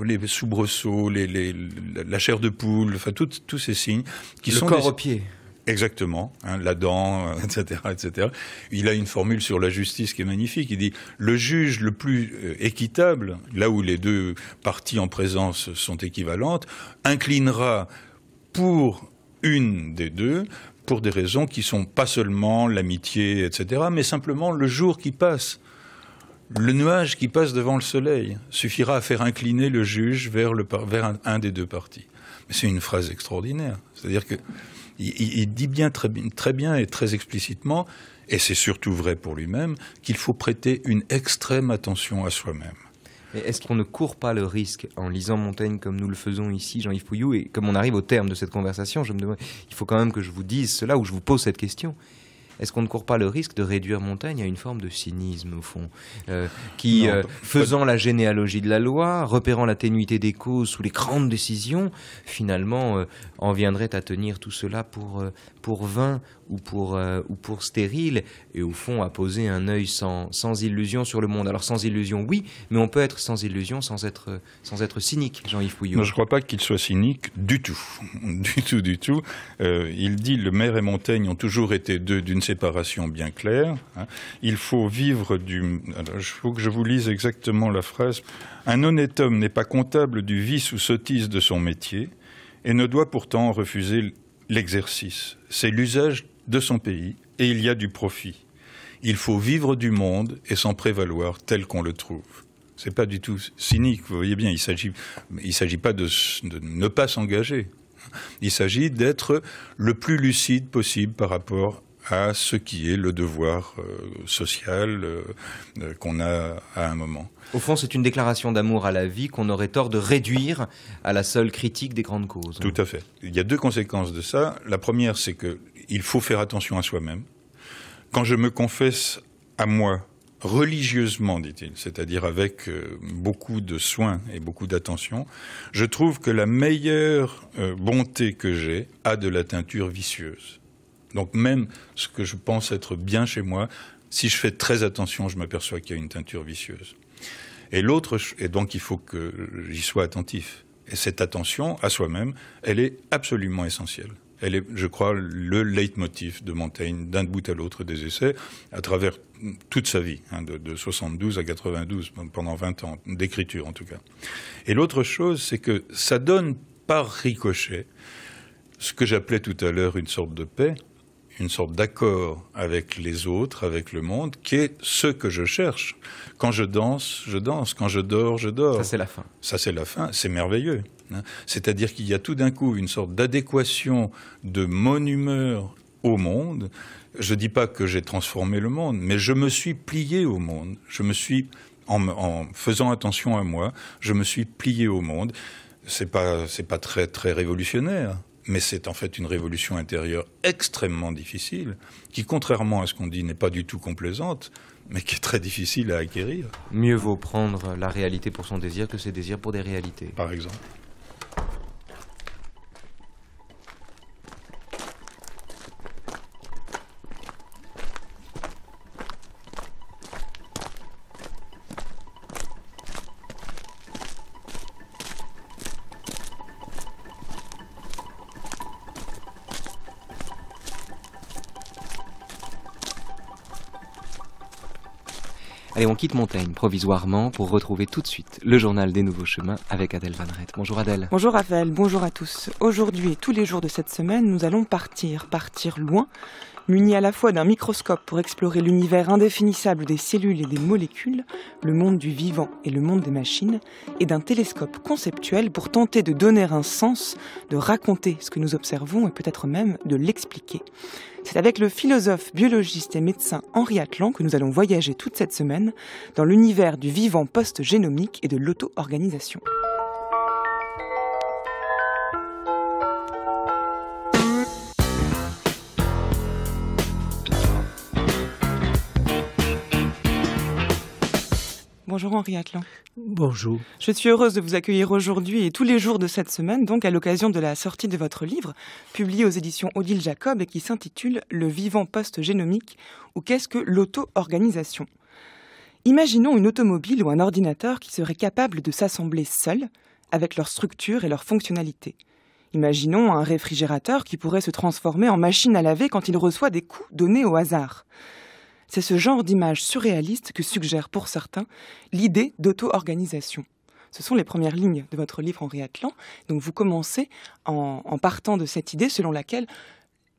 les soubresauts, la chair de poule, enfin tous ces signes qui sont... Le corps au pied. Exactement, la dent, etc., etc. Il a une formule sur la justice qui est magnifique. Il dit « Le juge le plus équitable, là où les deux parties en présence sont équivalentes, inclinera pour une des deux, pour des raisons qui sont pas seulement l'amitié, etc., mais simplement le jour qui passe. Le nuage qui passe devant le soleil suffira à faire incliner le juge vers un des deux partis. » Mais c'est une phrase extraordinaire. C'est-à-dire que il dit bien, très bien et très explicitement, et c'est surtout vrai pour lui-même, qu'il faut prêter une extrême attention à soi-même. Mais est-ce qu'on ne court pas le risque, en lisant Montaigne comme nous le faisons ici, Jean-Yves Pouilloux, et comme on arrive au terme de cette conversation, je me demande, il faut quand même que je vous dise cela, ou je vous pose cette question. Est-ce qu'on ne court pas le risque de réduire Montaigne à une forme de cynisme, au fond, qui, faisant la généalogie de la loi, repérant la ténuité des causes sous les grandes décisions, finalement en viendrait à tenir tout cela pour vain ou pour stérile, et au fond à poser un œil sans illusion sur le monde. Alors sans illusion, oui, mais on peut être sans illusion sans être cynique, Jean-Yves Pouilloux. Non, je ne crois pas qu'il soit cynique du tout. Du tout. Il dit, le maire et Montaigne ont toujours été deux d'une séparation bien claire. Il faut vivre Alors, il faut que je vous lise exactement la phrase. Un honnête homme n'est pas comptable du vice ou sottise de son métier et ne doit pourtant refuser l'exercice. C'est l'usage de son pays et il y a du profit. Il faut vivre du monde et s'en prévaloir tel qu'on le trouve. C'est pas du tout cynique, vous voyez bien, il s'agit pas de ne pas s'engager. Il s'agit d'être le plus lucide possible par rapport à ce qui est le devoir social qu'on a à un moment. Au fond, c'est une déclaration d'amour à la vie qu'on aurait tort de réduire à la seule critique des grandes causes. Tout à fait. Il y a deux conséquences de ça. La première, c'est qu'il faut faire attention à soi-même. Quand je me confesse à moi, religieusement, dit-il, c'est-à-dire avec beaucoup de soin et beaucoup d'attention, je trouve que la meilleure bonté que j'ai a de la teinture vicieuse. Donc même ce que je pense être bien chez moi, si je fais très attention, je m'aperçois qu'il y a une teinture vicieuse. Et donc il faut que j'y sois attentif. Et cette attention à soi-même, elle est absolument essentielle. Elle est, je crois, le leitmotiv de Montaigne, d'un bout à l'autre des essais, à travers toute sa vie, de 72 à 92, pendant 20 ans, d'écriture en tout cas. Et l'autre chose, c'est que ça donne par ricochet ce que j'appelais tout à l'heure une sorte de paix, une sorte d'accord avec les autres, avec le monde, qui est ce que je cherche. Quand je danse, je danse. Quand je dors, je dors. Ça, c'est la fin. Ça, c'est la fin. C'est merveilleux. C'est-à-dire qu'il y a tout d'un coup une sorte d'adéquation de mon humeur au monde. Je ne dis pas que j'ai transformé le monde, mais je me suis plié au monde. Je me suis, en faisant attention à moi, je me suis plié au monde. C'est pas très, très révolutionnaire. Mais c'est en fait une révolution intérieure extrêmement difficile, qui, contrairement à ce qu'on dit, n'est pas du tout complaisante, mais qui est très difficile à acquérir. Mieux vaut prendre la réalité pour son désir que ses désirs pour des réalités. Par exemple. Allez, on quitte Montaigne provisoirement pour retrouver tout de suite le journal des Nouveaux Chemins avec Adèle Van Rett. Bonjour Adèle. Bonjour Raphaël, bonjour à tous. Aujourd'hui et tous les jours de cette semaine, nous allons partir loin, Muni à la fois d'un microscope pour explorer l'univers indéfinissable des cellules et des molécules, le monde du vivant et le monde des machines, et d'un télescope conceptuel pour tenter de donner un sens, de raconter ce que nous observons et peut-être même de l'expliquer. C'est avec le philosophe, biologiste et médecin Henri Atlan que nous allons voyager toute cette semaine dans l'univers du vivant post-génomique et de l'auto-organisation. Bonjour Henri Atlan. Bonjour. Je suis heureuse de vous accueillir aujourd'hui et tous les jours de cette semaine, donc à l'occasion de la sortie de votre livre, publié aux éditions Odile Jacob et qui s'intitule « Le vivant post-génomique » ou « Qu'est-ce que l'auto-organisation ?» Imaginons une automobile ou un ordinateur qui serait capable de s'assembler seul, avec leur structure et leur fonctionnalité. Imaginons un réfrigérateur qui pourrait se transformer en machine à laver quand il reçoit des coups donnés au hasard. C'est ce genre d'image surréaliste que suggère pour certains l'idée d'auto-organisation. Ce sont les premières lignes de votre livre Henri Atlan. Donc vous commencez en partant de cette idée selon laquelle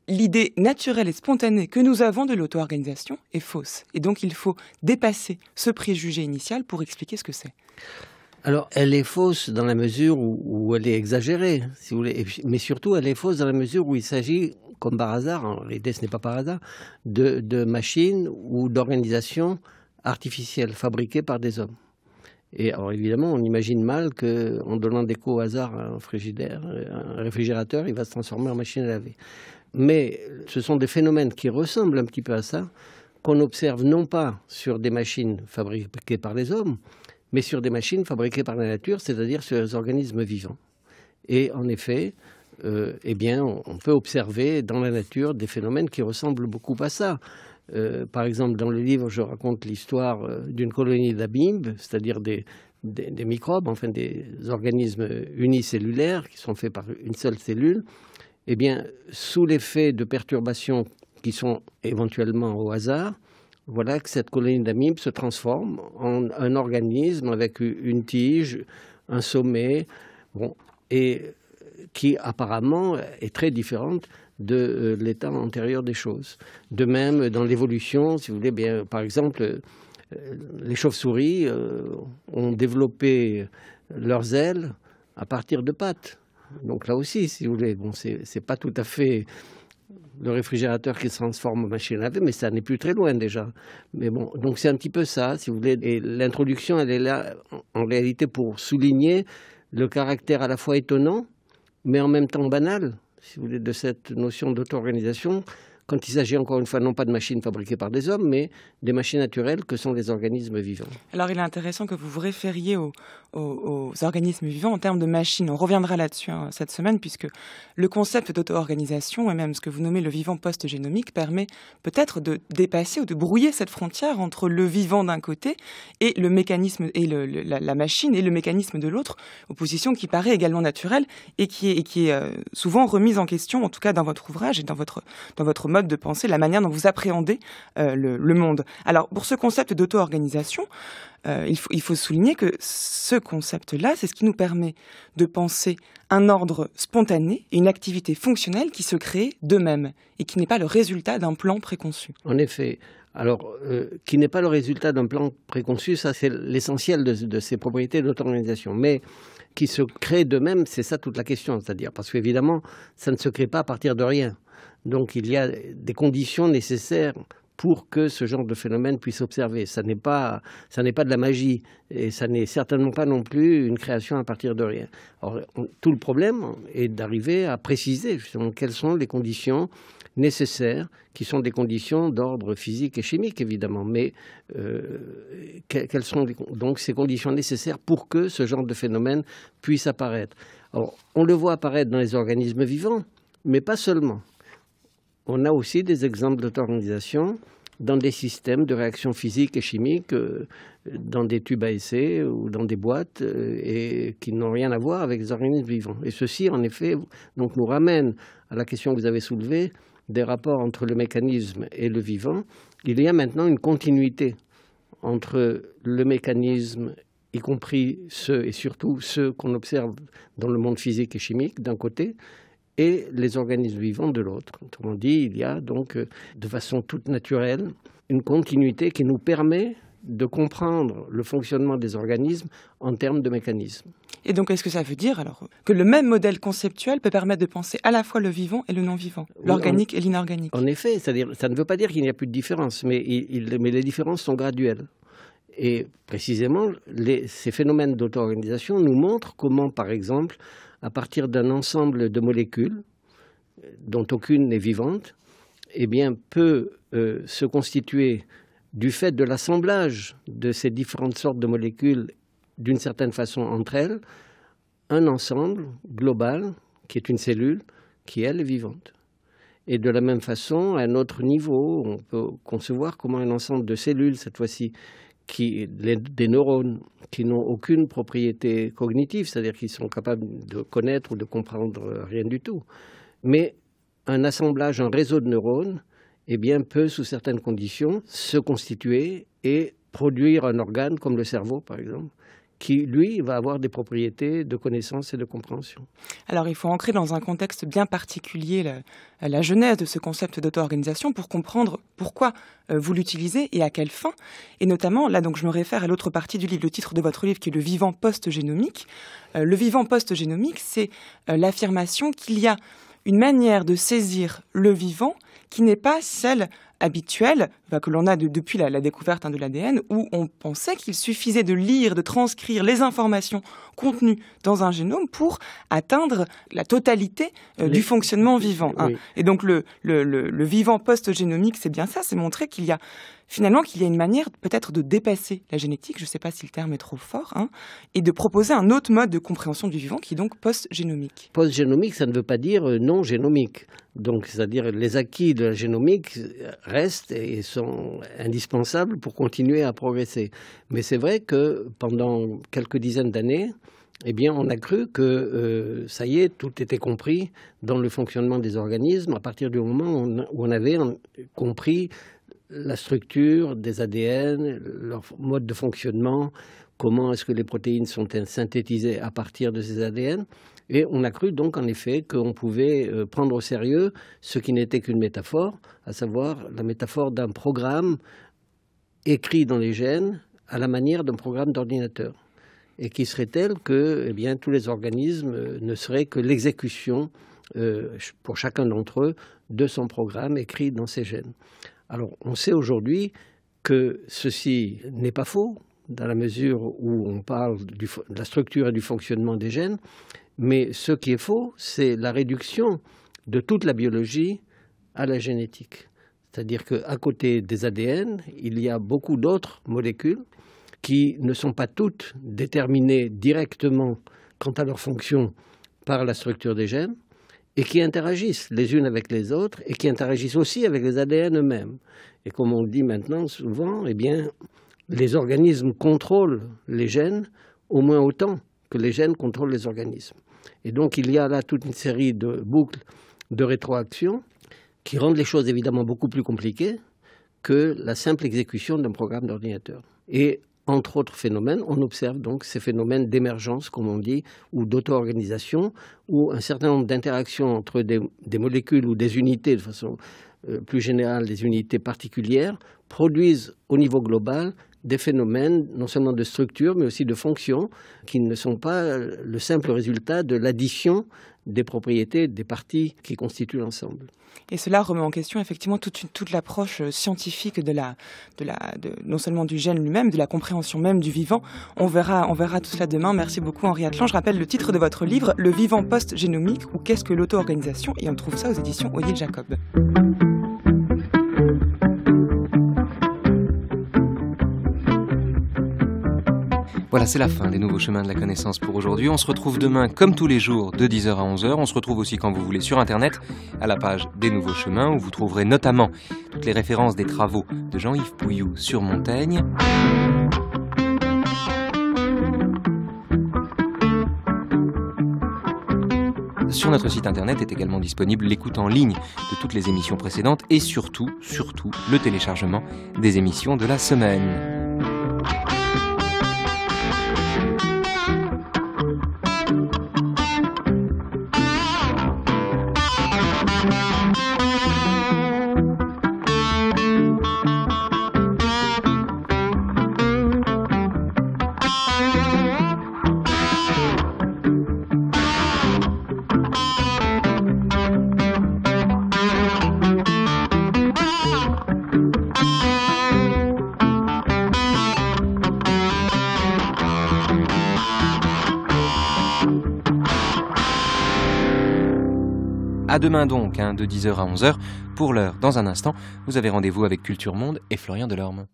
l'idée naturelle et spontanée que nous avons de l'auto-organisation est fausse. Et donc il faut dépasser ce préjugé initial pour expliquer ce que c'est. Alors, elle est fausse dans la mesure où elle est exagérée, si vous voulez. Mais surtout, elle est fausse dans la mesure où il s'agit, comme par hasard, en réalité ce n'est pas par hasard, de machines ou d'organisations artificielles fabriquées par des hommes. Et alors évidemment, on imagine mal qu'en donnant des coups au hasard à un réfrigérateur, il va se transformer en machine à laver. Mais ce sont des phénomènes qui ressemblent un petit peu à ça, qu'on observe non pas sur des machines fabriquées par les hommes, mais sur des machines fabriquées par la nature, c'est-à-dire sur les organismes vivants. Et en effet, on peut observer dans la nature des phénomènes qui ressemblent beaucoup à ça. Par exemple, dans le livre, je raconte l'histoire d'une colonie d'amibes, c'est-à-dire des microbes, enfin des organismes unicellulaires qui sont faits par une seule cellule. Eh bien, sous l'effet de perturbations qui sont éventuellement au hasard, voilà que cette colonie d'amibes se transforme en un organisme avec une tige, un sommet, et qui apparemment est très différente de l'état antérieur des choses. De même, dans l'évolution, si vous voulez, bien, par exemple, les chauves-souris ont développé leurs ailes à partir de pattes. Donc là aussi, si vous voulez, c'est pas tout à fait le réfrigérateur qui se transforme en machine à laver, mais ça n'est plus très loin déjà. Mais bon, donc c'est un petit peu ça, si vous voulez. Et l'introduction, elle est là, en réalité, pour souligner le caractère à la fois étonnant, mais en même temps banal, si vous voulez, de cette notion d'auto-organisation, quand il s'agit encore une fois non pas de machines fabriquées par des hommes, mais des machines naturelles que sont les organismes vivants. Alors il est intéressant que vous vous référiez aux organismes vivants en termes de machines. On reviendra là-dessus cette semaine, puisque le concept d'auto-organisation, et même ce que vous nommez le vivant post-génomique, permet peut-être de dépasser ou de brouiller cette frontière entre le vivant d'un côté et le mécanisme, et la machine et le mécanisme de l'autre, opposition qui paraît également naturelle et qui est souvent remise en question, en tout cas dans votre ouvrage et dans votre mode de penser, la manière dont vous appréhendez le monde. Alors, pour ce concept d'auto-organisation, il faut souligner que ce concept-là, c'est ce qui nous permet de penser un ordre spontané et une activité fonctionnelle qui se crée d'eux-mêmes et qui n'est pas le résultat d'un plan préconçu. En effet. Alors, qui n'est pas le résultat d'un plan préconçu, ça c'est l'essentiel de ces propriétés d'auto-organisation. Mais qui se crée d'eux-mêmes, c'est ça toute la question. C'est-à-dire, parce qu'évidemment, ça ne se crée pas à partir de rien. Donc il y a des conditions nécessaires pour que ce genre de phénomène puisse s'observer. Ça n'est pas de la magie et ça n'est certainement pas non plus une création à partir de rien. Alors, tout le problème est d'arriver à préciser justement quelles sont les conditions nécessaires, qui sont des conditions d'ordre physique et chimique évidemment, mais quelles sont donc ces conditions nécessaires pour que ce genre de phénomène puisse apparaître. Alors, on le voit apparaître dans les organismes vivants, mais pas seulement. On a aussi des exemples d'auto-organisation dans des systèmes de réactions physiques et chimiques, dans des tubes à essai ou dans des boîtes, et qui n'ont rien à voir avec les organismes vivants. Et ceci, en effet, donc, nous ramène à la question que vous avez soulevée des rapports entre le mécanisme et le vivant. Il y a maintenant une continuité entre le mécanisme, y compris ceux et surtout ceux qu'on observe dans le monde physique et chimique, d'un côté, et les organismes vivants de l'autre. Autrement dit, il y a donc, de façon toute naturelle, une continuité qui nous permet de comprendre le fonctionnement des organismes en termes de mécanismes. Et donc, est-ce que ça veut dire alors que le même modèle conceptuel peut permettre de penser à la fois le vivant et le non-vivant, l'organique et l'inorganique? En effet, c'est-à-dire, ça ne veut pas dire qu'il n'y a plus de différence, mais les différences sont graduelles. Et précisément, ces phénomènes d'auto-organisation nous montrent comment, par exemple, à partir d'un ensemble de molécules, dont aucune n'est vivante, eh bien, peut se constituer, du fait de l'assemblage de ces différentes sortes de molécules, d'une certaine façon entre elles, un ensemble global qui est une cellule qui, elle, est vivante. Et de la même façon, à un autre niveau, on peut concevoir comment un ensemble de cellules, cette fois-ci, des neurones, qui n'ont aucune propriété cognitive, c'est-à-dire qu'ils sont capables de connaître ou de comprendre rien du tout, mais un assemblage, un réseau de neurones, eh bien, peut, sous certaines conditions, se constituer et produire un organe comme le cerveau, par exemple, qui, lui, va avoir des propriétés de connaissance et de compréhension. Alors, il faut ancrer dans un contexte bien particulier la genèse de ce concept d'auto-organisation pour comprendre pourquoi vous l'utilisez et à quelle fin. Et notamment, là, donc, je me réfère à l'autre partie du livre, le titre de votre livre, qui est « Le vivant post-génomique ». Le vivant post-génomique, c'est l'affirmation qu'il y a une manière de saisir le vivant qui n'est pas celle habituelle que l'on a depuis la découverte de l'ADN, où on pensait qu'il suffisait de lire, de transcrire les informations contenues dans un génome pour atteindre la totalité du fonctionnement vivant. Oui. Et donc le vivant post-génomique, c'est bien ça, c'est montrer qu'il y a finalement une manière peut-être de dépasser la génétique, je ne sais pas si le terme est trop fort, et de proposer un autre mode de compréhension du vivant qui est donc post-génomique. Post-génomique, ça ne veut pas dire non génomique. Donc, c'est-à-dire les acquis de la génomique restent et sont indispensables pour continuer à progresser. Mais c'est vrai que pendant quelques dizaines d'années, eh bien, on a cru que, ça y est, tout était compris dans le fonctionnement des organismes à partir du moment où on avait compris la structure des ADN, leur mode de fonctionnement, comment est-ce que les protéines sont synthétisées à partir de ces ADN. Et on a cru donc en effet qu'on pouvait prendre au sérieux ce qui n'était qu'une métaphore, à savoir la métaphore d'un programme écrit dans les gènes à la manière d'un programme d'ordinateur. Et qui serait tel que eh bien, tous les organismes ne seraient que l'exécution, pour chacun d'entre eux, de son programme écrit dans ces gènes. Alors, on sait aujourd'hui que ceci n'est pas faux, dans la mesure où on parle de la structure et du fonctionnement des gènes, mais ce qui est faux, c'est la réduction de toute la biologie à la génétique. C'est-à-dire qu'à côté des ADN, il y a beaucoup d'autres molécules qui ne sont pas toutes déterminées directement quant à leur fonction par la structure des gènes, et qui interagissent les unes avec les autres, et qui interagissent aussi avec les ADN eux-mêmes. Et comme on le dit maintenant souvent, eh bien, les organismes contrôlent les gènes au moins autant que les gènes contrôlent les organismes. Et donc il y a là toute une série de boucles de rétroaction qui rendent les choses évidemment beaucoup plus compliquées que la simple exécution d'un programme d'ordinateur. Et entre autres phénomènes, on observe donc ces phénomènes d'émergence, comme on dit, ou d'auto-organisation, où un certain nombre d'interactions entre des molécules ou des unités, de façon plus générale, des unités particulières, produisent au niveau global des phénomènes non seulement de structure, mais aussi de fonction, qui ne sont pas le simple résultat de l'addition des propriétés des parties qui constituent l'ensemble. Et cela remet en question effectivement toute l'approche scientifique non seulement du gène lui-même, de la compréhension même du vivant. On verra tout cela demain. Merci beaucoup Henri Atlan. Je rappelle le titre de votre livre, Le vivant post-génomique, ou qu'est-ce que l'auto-organisation, et on trouve ça aux éditions Odile Jacob. Voilà, c'est la fin des Nouveaux Chemins de la Connaissance pour aujourd'hui. On se retrouve demain, comme tous les jours, de 10h à 11h. On se retrouve aussi quand vous voulez sur Internet, à la page des Nouveaux Chemins, où vous trouverez notamment toutes les références des travaux de Jean-Yves Pouilloux sur Montaigne. Sur notre site internet est également disponible l'écoute en ligne de toutes les émissions précédentes et surtout, le téléchargement des émissions de la semaine. À demain donc, de 10h à 11h. Pour l'heure, dans un instant, vous avez rendez-vous avec Culture Monde et Florian Delorme.